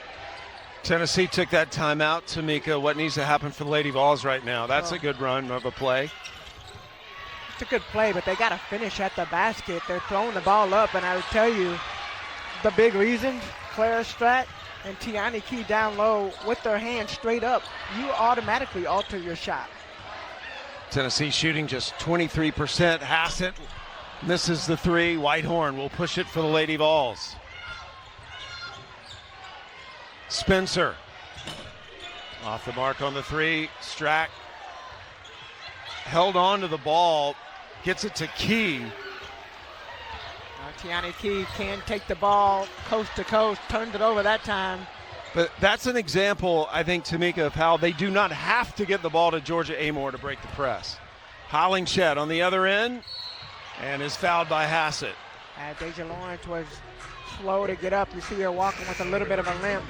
Tennessee took that timeout. Tamika, what needs to happen for the Lady Vols right now? That's a good run of a play. It's a good play, but they got to finish at the basket. They're throwing the ball up, and I would tell you the big reasons, Clara Strack and Tiani Key down low with their hands straight up, you automatically alter your shot. Tennessee shooting just 23%. Hassett misses the three. Whitehorn will push it for the Lady Vols. Spencer off the mark on the three. Strack held on to the ball, gets it to Key. Tiani Key can take the ball coast to coast, turned it over that time. But that's an example, I think, Tamika, of how they do not have to get the ball to Georgia Amore to break the press. Hollingshed on the other end and is fouled by Hassett. Deja Lawrence was slow to get up. You see her walking with a little bit of a limp.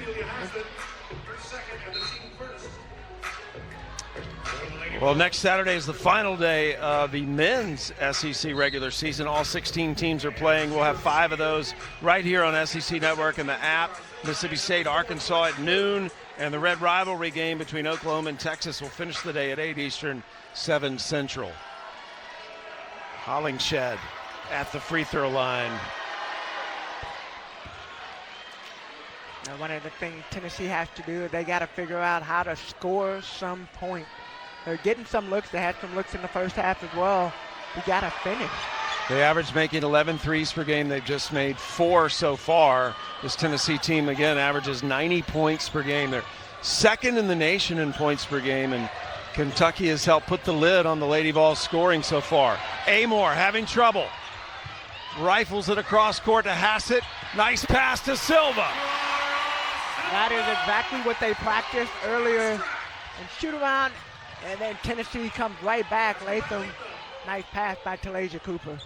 Well, next Saturday is the final day of the men's SEC regular season. All 16 teams are playing. We'll have 5 of those right here on SEC Network and the app. Mississippi State, Arkansas at noon, and the Red Rivalry game between Oklahoma and Texas will finish the day at 8 Eastern, 7 Central. Hollingshed at the free throw line. Now, one of the things Tennessee has to do is they got to figure out how to score some point. They're getting some looks. They had some looks in the first half as well. You got to finish. They average making 11 threes per game. They've just made 4 so far. This Tennessee team, again, averages 90 points per game. They're second in the nation in points per game, and Kentucky has helped put the lid on the Lady Vols scoring so far. Amore having trouble. Rifles it across court to Hassett. Nice pass to Silva. That is exactly what they practiced earlier in shoot-around, and then Tennessee comes right back. Latham, nice pass by Talasia Cooper.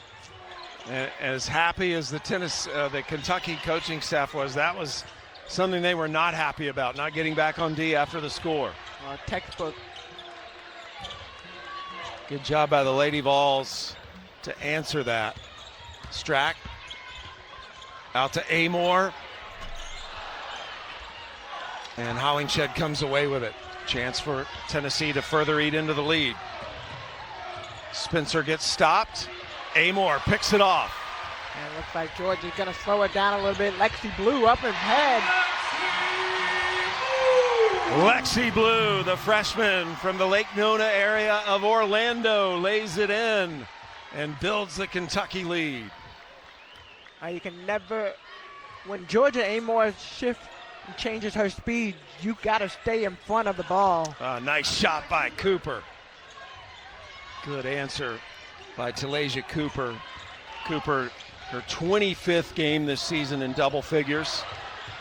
And as happy as the Kentucky coaching staff was, that was something they were not happy about, not getting back on D after the score. Textbook. Good job by the Lady Vols to answer that. Strack out to Amore. And Hollingshed comes away with it. Chance for Tennessee to further eat into the lead. Spencer gets stopped. Amore picks it off. And it looks like Georgia's going to slow it down a little bit. Lexi Blue up ahead. Lexi Blue, the freshman from the Lake Nona area of Orlando, lays it in and builds the Kentucky lead. You can never, when Georgia Amore shifts and changes her speed, you got to stay in front of the ball. Nice shot by Cooper. Good answer by Talasia Cooper. Cooper, her 25th game this season in double figures.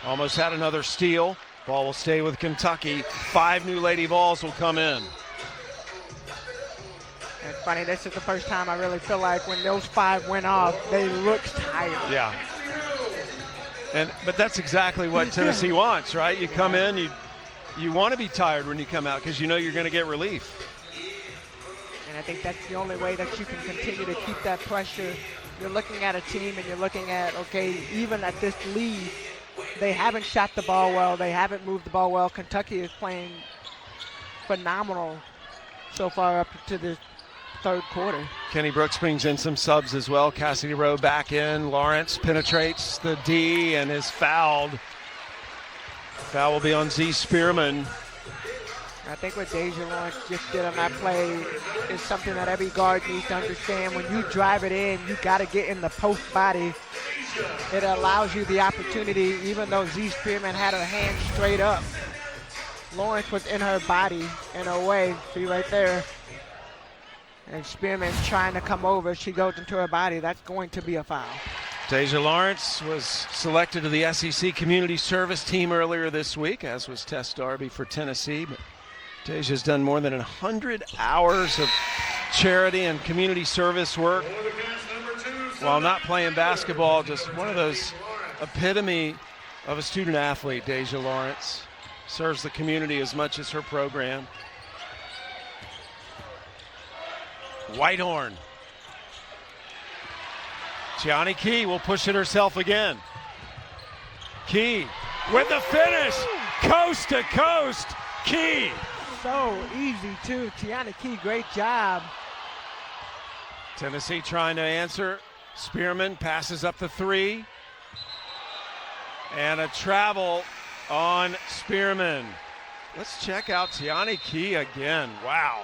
Almost had another steal. Ball will stay with Kentucky. 5 new Lady Vols will come in. It's funny, this is the first time I really feel like when those 5 went off, they looked tired. Yeah. But that's exactly what Tennessee wants, right? You come in, you want to be tired when you come out because you know you're going to get relief. And I think that's the only way that you can continue to keep that pressure. You're looking at a team and you're looking at, okay, even at this lead, they haven't shot the ball well. They haven't moved the ball well. Kentucky is playing phenomenal so far up to the third quarter. Kenny Brooks brings in some subs as well. Cassidy Rowe back in. Lawrence penetrates the D and is fouled. Foul will be on Z Spearman. I think what Deja Lawrence just did on that play is something that every guard needs to understand. When you drive it in, you got to get in the post body. It allows you the opportunity, even though Z Spearman had her hand straight up. Lawrence was in her body, in her way, see right there. And Spearman trying to come over, she goes into her body. That's going to be a foul. Deja Lawrence was selected to the SEC Community Service Team earlier this week, as was Tess Darby for Tennessee. But Deja's done more than 100 hours of charity and community service work while not playing basketball. Just one of those epitome of a student athlete, Deja Lawrence. Serves the community as much as her program. Whitehorn. Gianni Key will push it herself again. Key with the finish, coast to coast, Key. So easy too, Tiana Key, great job. Tennessee trying to answer. Spearman passes up the three. And a travel on Spearman. Let's check out Tiani Key again. Wow.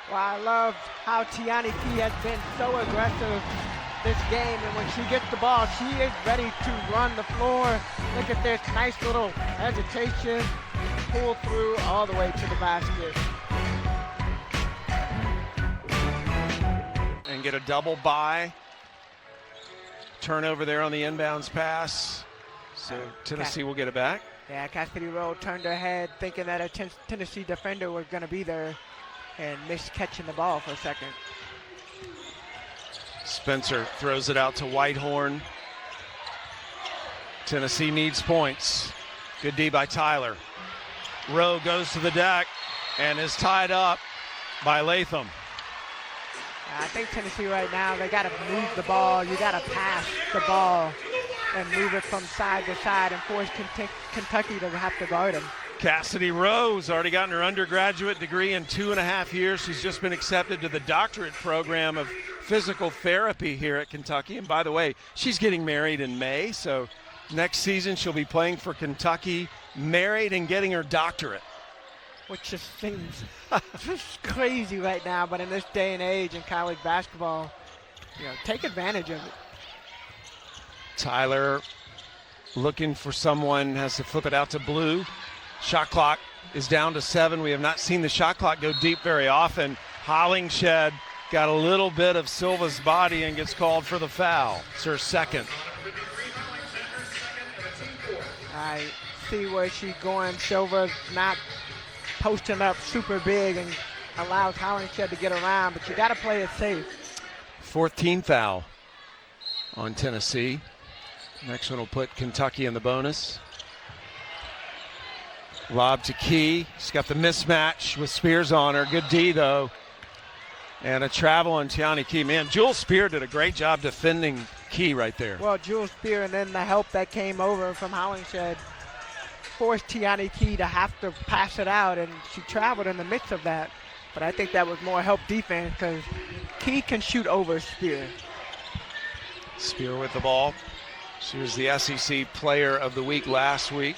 Well, I love how Tiani Key has been so aggressive this game, and when she gets the ball, she is ready to run the floor. Look at this nice little hesitation, pull through all the way to the basket. And get a double by. Turnover there on the inbounds pass. So Tennessee will get it back. Yeah, Cassidy Rowe turned her head thinking that a Tennessee defender was going to be there and missed catching the ball for a second. Spencer throws it out to Whitehorn. Tennessee needs points. Good D by Tyler. Rowe goes to the deck and is tied up by Latham. I think Tennessee right now, they got to move the ball. You got to pass the ball and move it from side to side and force Kentucky to have to guard him. Cassidy Rowe's already gotten her undergraduate degree in 2.5 years. She's just been accepted to the doctorate program of physical therapy here at Kentucky. And by the way, she's getting married in May, so next season she'll be playing for Kentucky, married and getting her doctorate. Which just seems just crazy right now, but in this day and age in college basketball, take advantage of it. Tyler looking for someone, has to flip it out to Blue. Shot clock is down to 7. We have not seen the shot clock go deep very often. Hollingshed got a little bit of Silva's body and gets called for the foul. It's her second. I see where she's going. Silva's not posting up super big and allows Hollingshed to get around, but you got to play it safe. 14th foul on Tennessee. Next one will put Kentucky in the bonus. Lob to Key. She's got the mismatch with Spears on her. Good D, though. And a travel on Tiani Key. Man, Jewel Spear did a great job defending Key right there. Well, Jewel Spear and then the help that came over from Hollingshed forced Tiani Key to have to pass it out, and she traveled in the midst of that. But I think that was more help defense because Key can shoot over Spear. Spear with the ball. She was the SEC Player of the Week last week.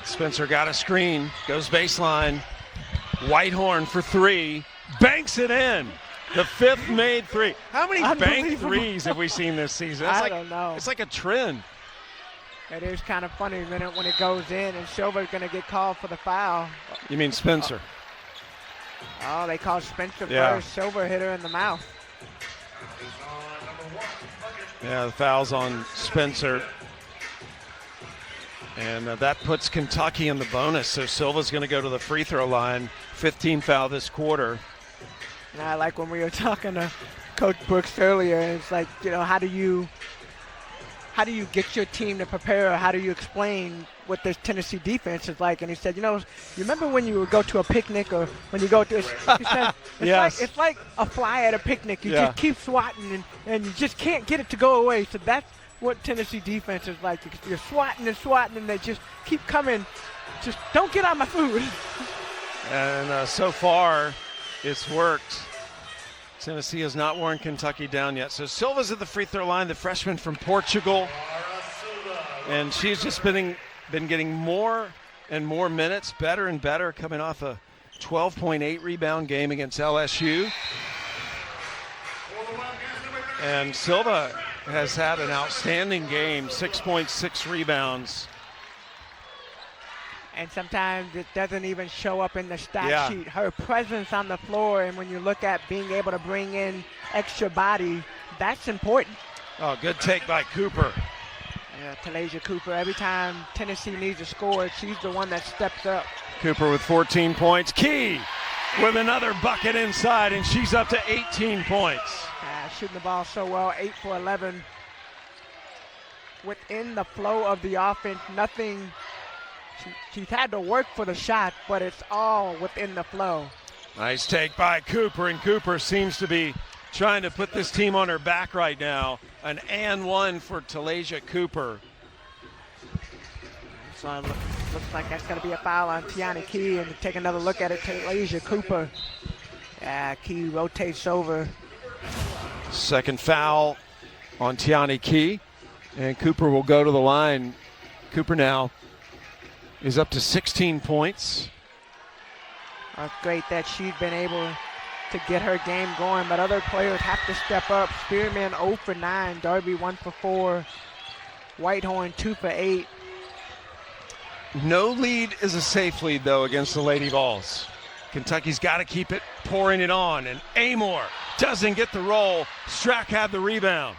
Spencer got a screen, goes baseline. Whitehorn for three, banks it in. The fifth made three. How many bank threes have we seen this season? I don't know. It's like a trend. It is kind of funny when it goes in, and Silva's going to get called for the foul. You mean Spencer? Oh, they called Spencer first. Silva hit her in the mouth. Yeah, the foul's on Spencer. And that puts Kentucky in the bonus. So Silva's going to go to the free throw line. 15th foul this quarter. And I like when we were talking to Coach Brooks earlier, and it's like, how do you get your team to prepare, or how do you explain what this Tennessee defense is like? And he said, you remember when you would go to a picnic, or when you go to, he said, it's like a fly at a picnic. You just keep swatting, and you just can't get it to go away. So that's what Tennessee defense is like. You're swatting and swatting, and they just keep coming. Just don't get on my food. And so far, it's worked. Tennessee has not worn Kentucky down yet. So Silva's at the free throw line, the freshman from Portugal. And she's just been getting more and more minutes, better and better, coming off a 12.8 rebound game against LSU. And Silva has had an outstanding game, 6.6 rebounds. And sometimes it doesn't even show up in the stat sheet. Her presence on the floor, and when you look at being able to bring in extra body, that's important. Oh, good take by Cooper. Tallejah Cooper, every time Tennessee needs to score, she's the one that steps up. Cooper with 14 points. Key with another bucket inside, and she's up to 18 points. Shooting the ball so well, 8 for 11. Within the flow of the offense, nothing. She's had to work for the shot, but it's all within the flow. Nice take by Cooper, and Cooper seems to be trying to put this team on her back right now. An and one for Tallejah Cooper. So it looks like that's going to be a foul on Tiani Key, and to take another look at it, Tallejah Cooper. Key rotates over. Second foul on Tiani Key, and Cooper will go to the line. Cooper now is up to 16 points. Great that she's been able to get her game going, but other players have to step up. Spearman 0 for 9, Darby 1 for 4, Whitehorn 2 for 8. No lead is a safe lead, though, against the Lady Vols. Kentucky's got to keep it, pouring it on, and Amor doesn't get the roll. Strack had the rebound.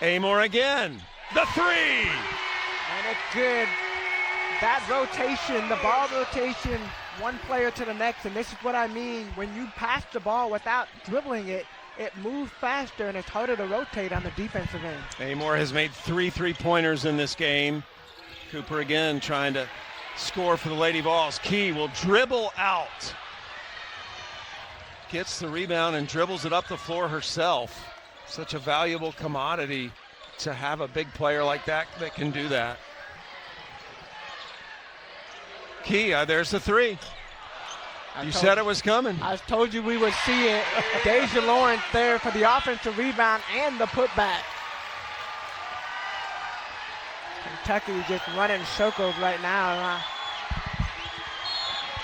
Amor again, the three! And it's good. That rotation, the ball rotation, one player to the next, and this is what I mean. When you pass the ball without dribbling it, it moves faster and it's harder to rotate on the defensive end. Amor has made 3 3-pointers in this game. Cooper again trying to score for the Lady Vols. Key will dribble out. Gets the rebound and dribbles it up the floor herself. Such a valuable commodity to have a big player like that can do that. Key, there's the three. You said it was coming. I told you we would see it. Deja Lawrence there for the offensive rebound and the putback. Kentucky just running circles right now.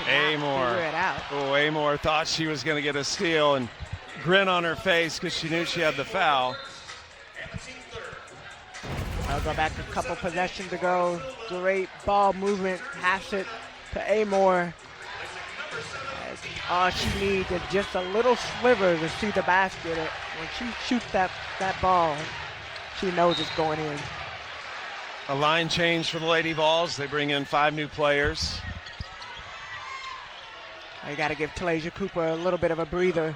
Amor. Oh, Amor thought she was going to get a steal and grin on her face because she knew she had the foul. I'll go back a couple possessions ago. Great ball movement. Hassett to Amor. All she needs is just a little sliver to see the basket. When she shoots that ball, she knows it's going in. A line change for the Lady Vols. They bring in 5 new players. You got to give Tallejah Cooper a little bit of a breather.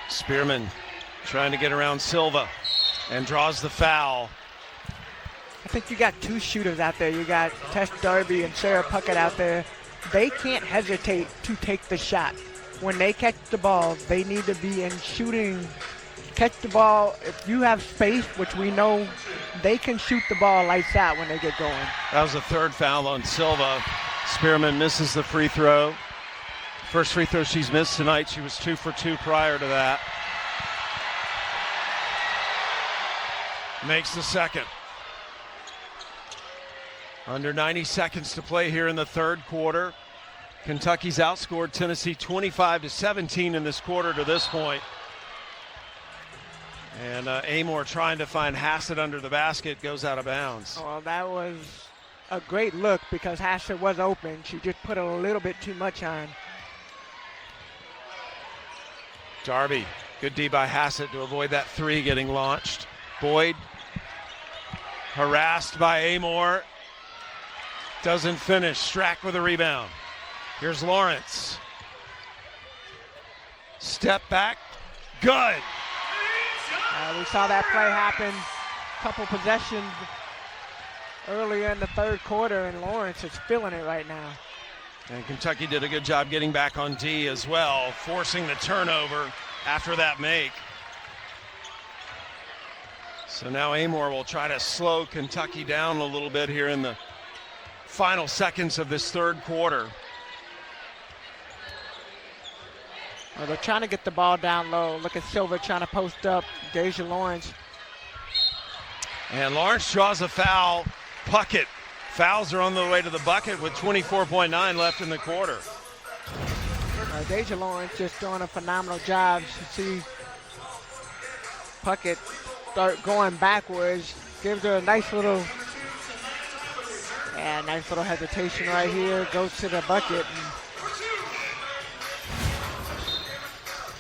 Spearman trying to get around Silva and draws the foul. I think you got 2 shooters out there. You got Tess Darby and Sarah Puckett out there. They can't hesitate to take the shot. When they catch the ball, they need to be in shooting. Catch the ball. If you have space, which we know, they can shoot the ball lights out when they get going. That was the 3rd foul on Silva. Spearman misses the free throw. First free throw she's missed tonight. She was 2 for 2 prior to that. Makes the second. Under 90 seconds to play here in the 3rd quarter. Kentucky's outscored Tennessee 25-17 in this quarter to this point. And Amor trying to find Hassett under the basket, goes out of bounds. Well, that was a great look because Hassett was open. She just put a little bit too much on. Darby, good D by Hassett to avoid that 3 getting launched. Boyd harassed by Amor. Doesn't finish. Strack with a rebound. Here's Lawrence. Step back. Good. We saw that play happen a couple possessions earlier in the 3rd quarter, and Lawrence is feeling it right now. And Kentucky did a good job getting back on D as well, forcing the turnover after that make. So now Amor will try to slow Kentucky down a little bit here in the final seconds of this 3rd quarter. Well, they're trying to get the ball down low. Look at Silva trying to post up. Deja Lawrence And Lawrence draws a foul. Puckett. Fouls are on the way to the bucket with 24.9 left in the quarter. Deja Lawrence just doing a phenomenal job. You see Puckett start going backwards. Gives her a nice little hesitation right here. Goes to the bucket.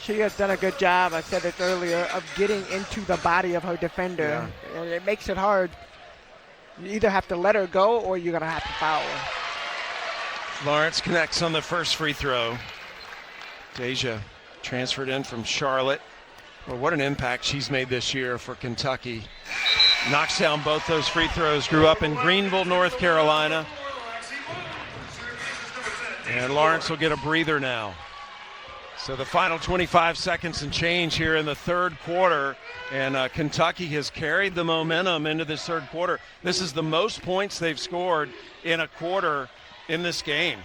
She has done a good job, I said it earlier, of getting into the body of her defender. Yeah. And it makes it hard. You either have to let her go or you're going to have to foul her. Lawrence connects on the first free throw. Deja transferred in from Charlotte. Well, what an impact she's made this year for Kentucky. Knocks down both those free throws. Grew up in Greenville, North Carolina. And Lawrence will get a breather now. So the final 25 seconds and change here in the third quarter. And Kentucky has carried the momentum into this third quarter. This is the most points they've scored in a quarter in this game.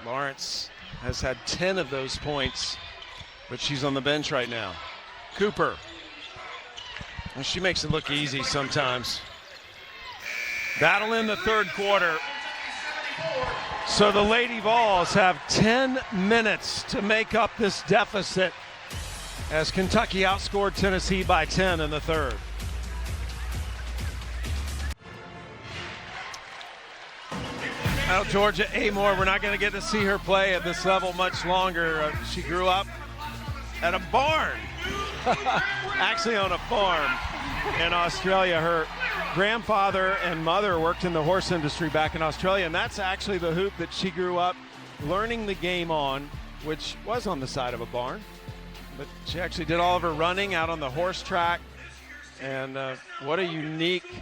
Lawrence has had 10 of those points, but she's on the bench right now. Cooper. And she makes it look easy sometimes. Battle in the third quarter. So the Lady Vols have 10 minutes to make up this deficit as Kentucky outscored Tennessee by 10 in the third. Now Georgia Amore, we're not going to get to see her play at this level much longer. She grew up at a barn, actually on a farm in Australia. Her grandfather and mother worked in the horse industry back in Australia, and that's actually the hoop that she grew up learning the game on, which was on the side of a barn. But she actually did all of her running out on the horse track, and what a unique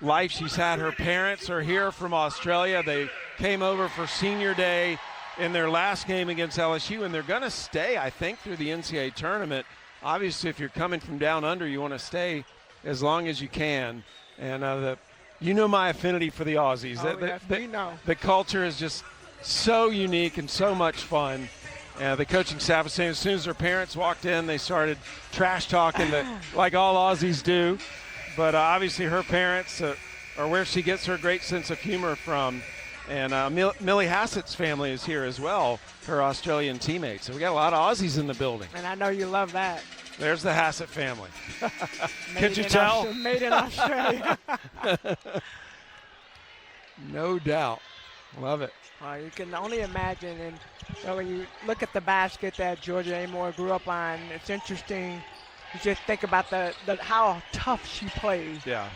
life she's had. Her parents are here from Australia. They came over for senior day in their last game against LSU, and they're going to stay, I think, through the NCAA tournament. Obviously, if you're coming from down under, you want to stay as long as you can. And you know my affinity for the Aussies. We know. The culture is just so unique and so much fun. The coaching staff was saying as soon as their parents walked in, they started trash talking like all Aussies do. But obviously her parents are where she gets her great sense of humor from. And Millie Hassett's family is here as well, her Australian teammates. So we got a lot of Aussies in the building. And I know you love that. There's the Hassett family. Could you tell? Made in Australia. No doubt. Love it. Well, you can only imagine. And when you look at the basket that Georgia Amore grew up on, it's interesting. You just think about the how tough she plays. Yeah.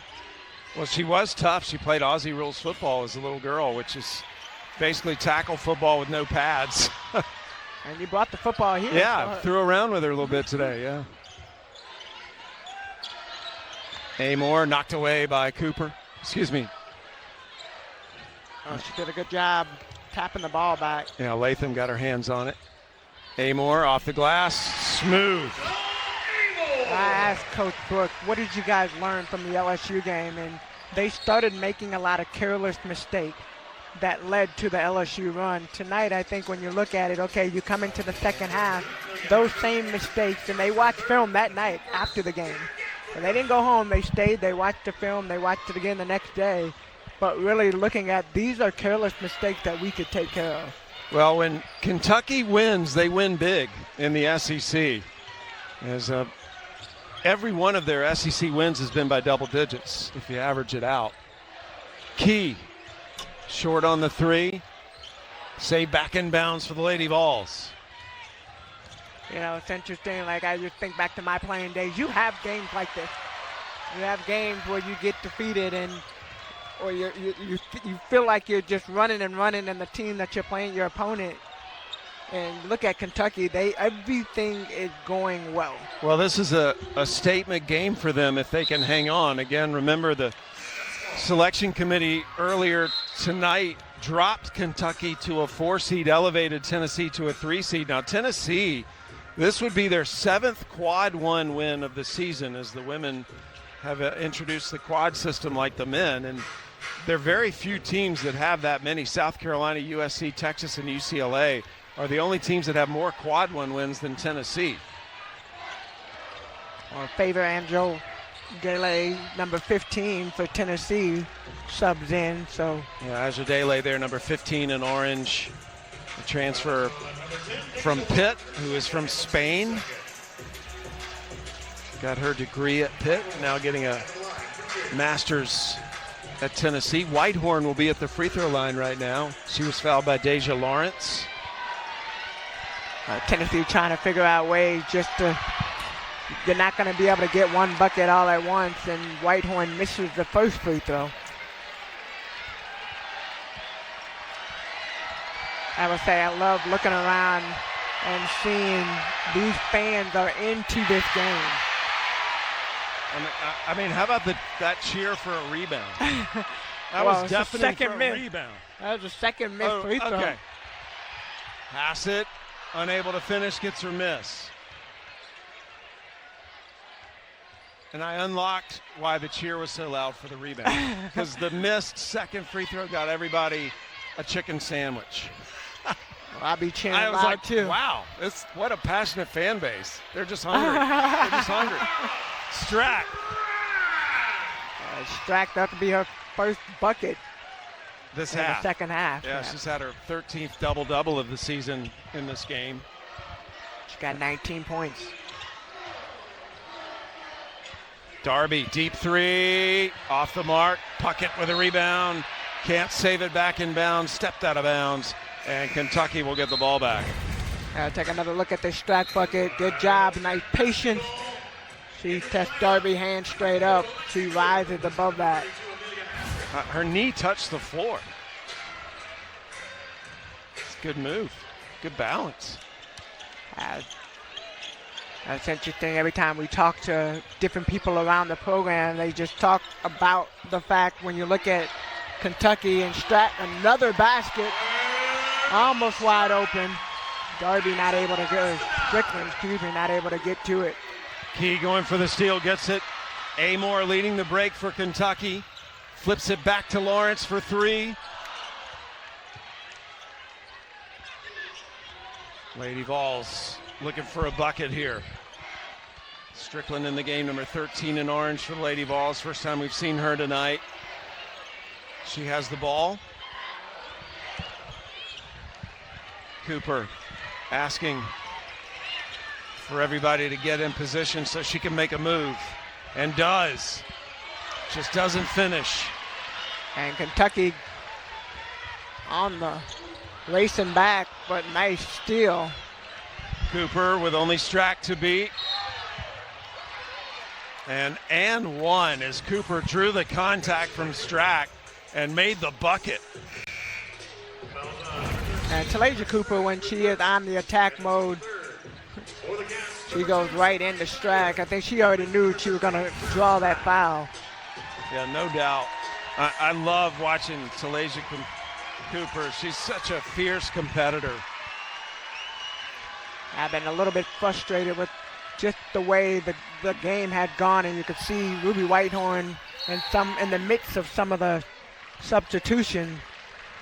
Well, she was tough. She played Aussie rules football as a little girl, which is basically tackle football with no pads. And you brought the football here. Yeah, threw around with her a little bit today, yeah. Amore knocked away by Cooper. Excuse me. Oh, she did a good job tapping the ball back. Yeah, Latham got her hands on it. Amore off the glass, smooth. I asked Coach Brooke, what did you guys learn from the LSU game? And they started making a lot of careless mistakes that led to the LSU run. Tonight, I think when you look at it, okay, you come into the second half, those same mistakes, and they watched film that night after the game. And they didn't go home. They stayed. They watched the film. They watched it again the next day. But really looking at these are careless mistakes that we could take care of. Well, when Kentucky wins, they win big in the SEC. As every one of their SEC wins has been by double digits if you average it out. Key, short on the three. Save back in bounds for the Lady Vols. You know, it's interesting. Like, I just think back to my playing days. You have games like this. You have games where you get defeated or you feel like you're just running, and the team that you're playing, your opponent. And look at Kentucky. Everything is going well. Well, this is a statement game for them if they can hang on. Again, remember the selection committee earlier tonight dropped Kentucky to a 4 seed, elevated Tennessee to a 3 seed. Now, Tennessee, this would be their 7th quad 1 win of the season as the women have introduced the quad system like the men. And there are very few teams that have that many. South Carolina, USC, Texas, and UCLA are the only teams that have more quad 1 wins than Tennessee. Or Favor and Joe. Gale, number 15 for Tennessee, subs in. So Yeah, Ajadele there, number 15 in orange. A transfer from Pitt, who is from Spain. Got her degree at Pitt, now getting a master's at Tennessee. Whitehorn will be at the free throw line right now. She was fouled by Deja Lawrence. Tennessee trying to figure out ways just to, you're not going to be able to get one bucket all at once, and Whitehorn misses the first free throw. I would say I love looking around and seeing these fans are into this game. I mean, how about that cheer for a rebound? That Well, was it's a definitely second for a miss. rebound. That was a second missed free throw. Okay. Pass it, unable to finish, gets her miss. And I unlocked why the cheer was so loud for the rebound. Because the missed second free throw got everybody a chicken sandwich. Well, I'll be cheering I was loud like, too. wow, what a passionate fan base. They're just hungry. They're just hungry. Strack. Strack, that could be her first bucket This in half. the second half. Yeah, she's had her 13th double-double of the season in this game. She got 19 points. Darby, deep three, off the mark. Puckett with a rebound. Can't save it back in bounds, stepped out of bounds, and Kentucky will get the ball back. Take another look at this Strack bucket. Good job, nice patience. She tests Darby hand straight up. She rises above that. Her knee touched the floor. It's a good move, good balance. That's interesting. Every time we talk to different people around the program, they just talk about the fact when you look at Kentucky and Strack, another basket, almost wide open. Darby not able to get, Strickland, not able to get to it. Key going for the steal, gets it. Amore leading the break for Kentucky. Flips it back to Lawrence for three. Lady Vols looking for a bucket here. Strickland in the game, number 13 in orange for the Lady Vols. First time we've seen her tonight. She has the ball. Cooper asking for everybody to get in position so she can make a move, and does. Just doesn't finish. And Kentucky on the racing back, but nice steal. Cooper with only Strack to beat. And one as Cooper drew the contact from Strack and made the bucket. And Talasia Cooper, when she is on the attack mode, she goes right into Strack. I think she already knew she was going to draw that foul. Yeah, no doubt. I love watching Talasia Cooper. She's such a fierce competitor. I've been a little bit frustrated with just the way the game had gone, and you could see Ruby Whitehorn and in the midst of some of the substitution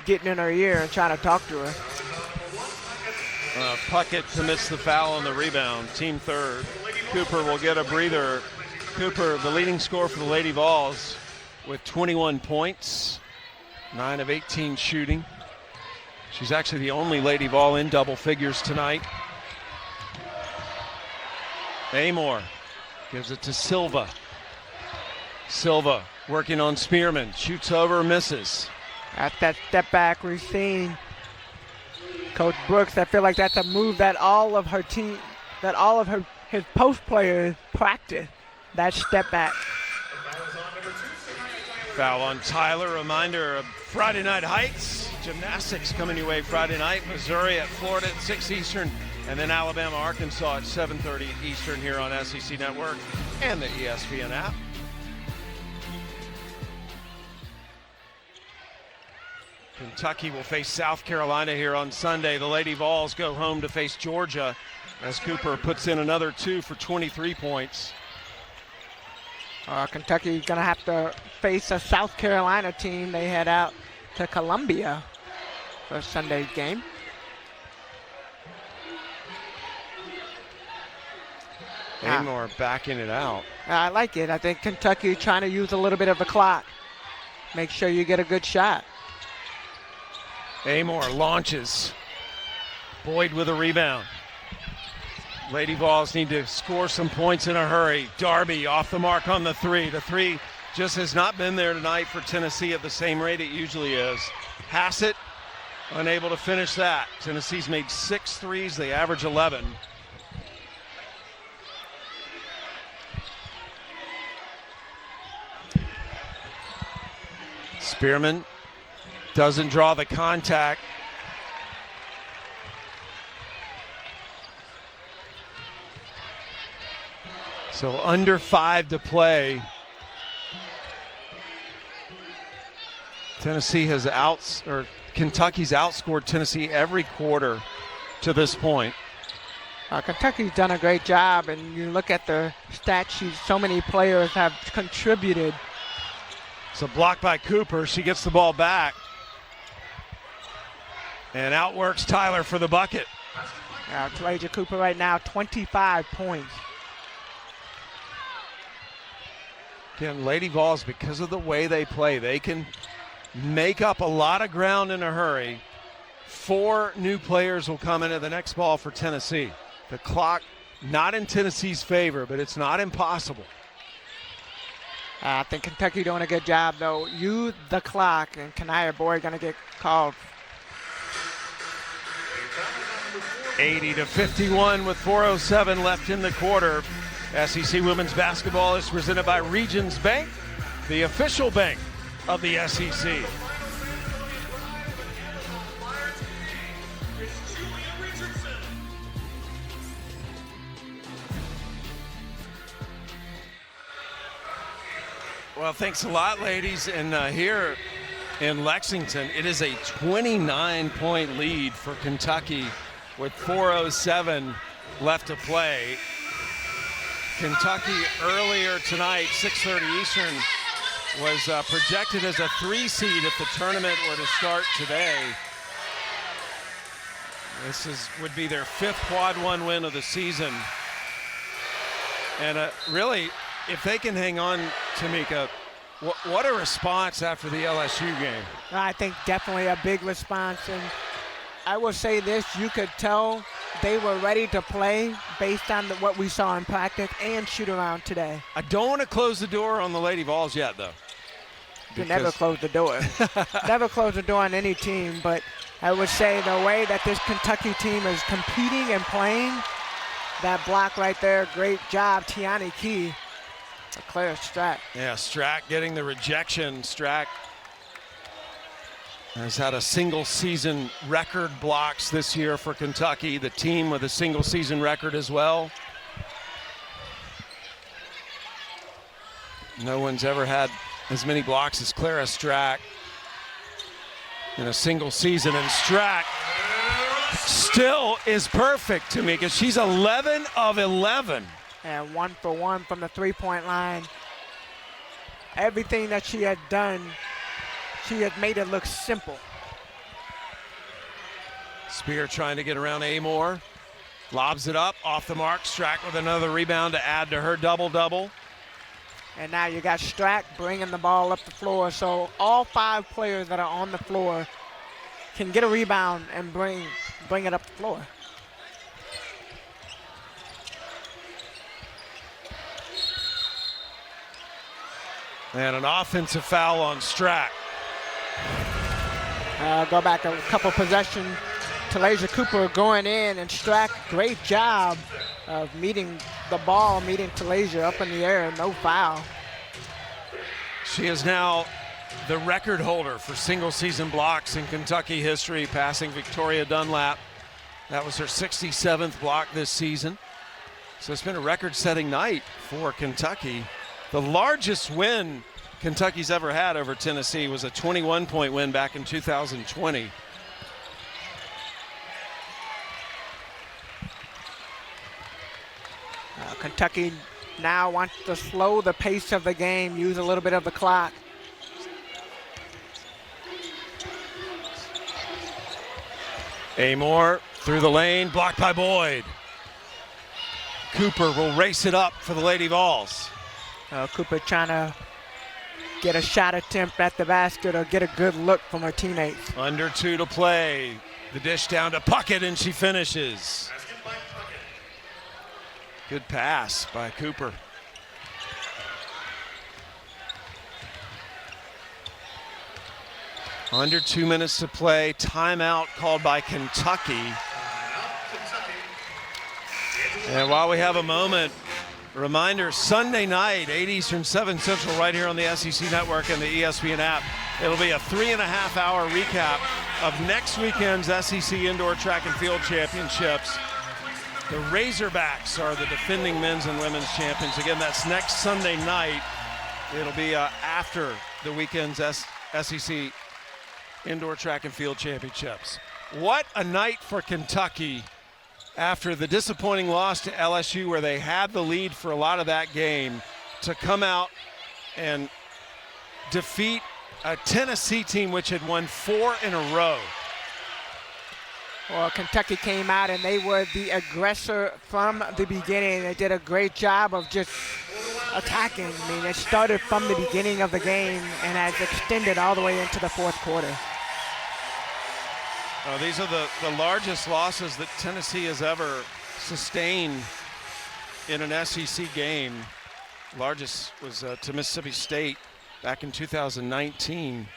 getting in her ear and trying to talk to her. Puckett commits the foul on the rebound, team third. Cooper will get a breather. Cooper, the leading scorer for the Lady Vols, with 21 points, 9 of 18 shooting. She's actually the only Lady Vol in double figures tonight. Amore gives it to Silva. Silva working on Spearman, shoots over, misses. At that step back we've seen Coach Brooks, I feel like that's a move that all of her team, that all of his post players practice, that step back. Foul on Tyler, reminder of Friday Night Heights. Gymnastics coming your way Friday night. Missouri at Florida at 6 Eastern, and then Alabama, Arkansas at 7:30 Eastern here on SEC Network and the ESPN app. Kentucky will face South Carolina here on Sunday. The Lady Vols go home to face Georgia as Cooper puts in another 2 for 23 points. Kentucky going to have to face a South Carolina team. They head out to Columbia for Sunday's game. Amore backing it out. I like it. I think Kentucky trying to use a little bit of the clock. Make sure you get a good shot. Amor launches. Boyd with a rebound. Lady Vols need to score some points in a hurry. Darby off the mark on the three. The three just has not been there tonight for Tennessee at the same rate it usually is. Hassett unable to finish that. Tennessee's made 6 threes. They average 11. Spearman doesn't draw the contact. So under 5 to play. Kentucky's outscored Tennessee every quarter to this point. Kentucky's done a great job, and you look at the stat sheet, so many players have contributed. It's a block by Cooper. She gets the ball back. And outworks Tyler for the bucket. Talasia Cooper right now, 25 points. Again, Lady Vols, because of the way they play, they can make up a lot of ground in a hurry. 4 new players will come into the next ball for Tennessee. The clock not in Tennessee's favor, but it's not impossible. I think Kentucky doing a good job, though. Use the clock, and Kanaya Boyd going to get called. 80-51 with 4:07 left in the quarter. SEC women's basketball is presented by Regions Bank, the official bank of the SEC. Well, thanks a lot, ladies. And here in Lexington, it is a 29-point lead for Kentucky with 4:07 left to play. Kentucky earlier tonight, 6:30 Eastern, was projected as a 3 seed if the tournament were to start today. This would be their 5th quad 1 win of the season. And really, if they can hang on, Tamika, what a response after the LSU game. I think definitely a big response. And I will say this, you could tell they were ready to play based on what we saw in practice and shoot around today. I don't want to close the door on the Lady Vols yet, though. You never close the door. Never close the door on any team, but I would say the way that this Kentucky team is competing and playing, that block right there, great job, Tiani Key. Clear Strack. Yeah, Strack getting the rejection. Strack has had a single season record blocks this year for Kentucky, the team with a single season record as well. No one's ever had as many blocks as Clara Strack in a single season, and Strack still is perfect, Tamika. She's 11 of 11. And 1 for 1 from the three-point line. Everything that she had done, she had made it look simple. Spear trying to get around Amor. Lobs it up, off the mark. Strack with another rebound to add to her double-double. And now you got Strack bringing the ball up the floor. So all 5 players that are on the floor can get a rebound and bring it up the floor. And an offensive foul on Strack. Go back a couple possessions. Talasia Cooper going in, and Strack, great job of meeting the ball, meeting Talasia up in the air, no foul. She is now the record holder for single season blocks in Kentucky history, passing Victoria Dunlap. That was her 67th block this season. So it's been a record-setting night for Kentucky. The largest win Kentucky's ever had over Tennessee was a 21-point win back in 2020. Kentucky now wants to slow the pace of the game, use a little bit of the clock. Amor through the lane, blocked by Boyd. Cooper will race it up for the Lady Vols. Cooper trying to get a shot attempt at the basket or get a good look from her teammates. Under 2 to play. The dish down to Puckett, and she finishes. Good pass by Cooper. Under 2 minutes to play. Timeout called by Kentucky. And while we have a moment, reminder, Sunday night, 8 Eastern, 7 Central, right here on the SEC Network and the ESPN app. It'll be a 3.5-hour recap of next weekend's SEC Indoor Track and Field Championships. The Razorbacks are the defending men's and women's champions. Again, that's next Sunday night. It'll be after the weekend's SEC Indoor Track and Field Championships. What a night for Kentucky after the disappointing loss to LSU, where they had the lead for a lot of that game, to come out and defeat a Tennessee team which had won 4 in a row. Well, Kentucky came out and they were the aggressor from the beginning. They did a great job of just attacking. I mean, it started from the beginning of the game and has extended all the way into the fourth quarter. These are the largest losses that Tennessee has ever sustained in an SEC game. Largest was to Mississippi State back in 2019.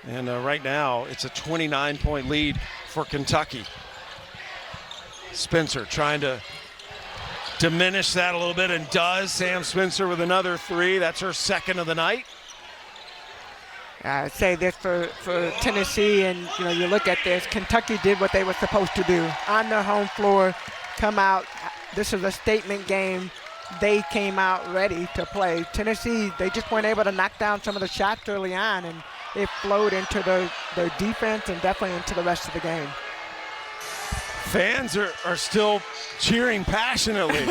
And right now, it's a 29-point lead for Kentucky. Spencer trying to diminish that a little bit, and does. Sam Spencer with another 3. That's her second of the night. I'd say this for Tennessee, and you look at this, Kentucky did what they were supposed to do. On their home floor, come out. This is a statement game. They came out ready to play. Tennessee, they just weren't able to knock down some of the shots early on, and it flowed into their defense and definitely into the rest of the game. Fans are still cheering passionately.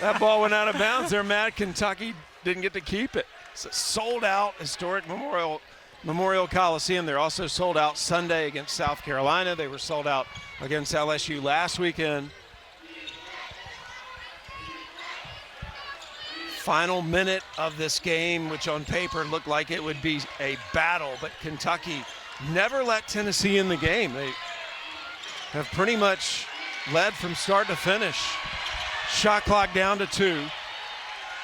That ball went out of bounds. They're mad Kentucky didn't get to keep it. It's a sold-out historic Memorial Coliseum. They're also sold out Sunday against South Carolina. They were sold out against LSU last weekend. Final minute of this game, which on paper looked like it would be a battle, but Kentucky never let Tennessee in the game. They have pretty much led from start to finish. Shot clock down to 2.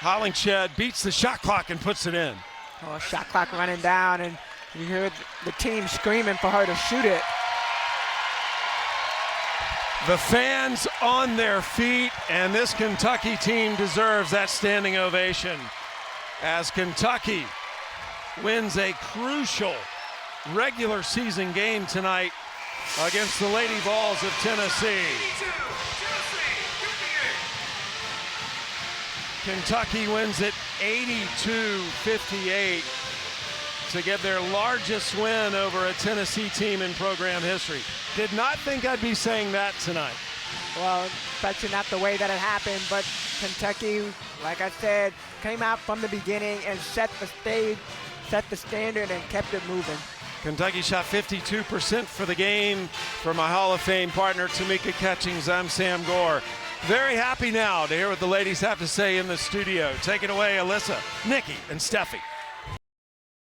Hollingshed beats the shot clock and puts it in. Oh, shot clock running down, and you heard the team screaming for her to shoot it. The fans on their feet, and this Kentucky team deserves that standing ovation as Kentucky wins a crucial regular season game tonight against the Lady Vols of Tennessee. Kentucky wins it 82-58 to get their largest win over a Tennessee team in program history. Did not think I'd be saying that tonight. Well, especially not the way that it happened, but Kentucky, like I said, came out from the beginning and set the stage, set the standard, and kept it moving. Kentucky shot 52% for the game. For my Hall of Fame partner, Tamika Catchings, I'm Sam Gore. Very happy now to hear what the ladies have to say in the studio. Take it away, Alyssa, Nikki, and Steffi.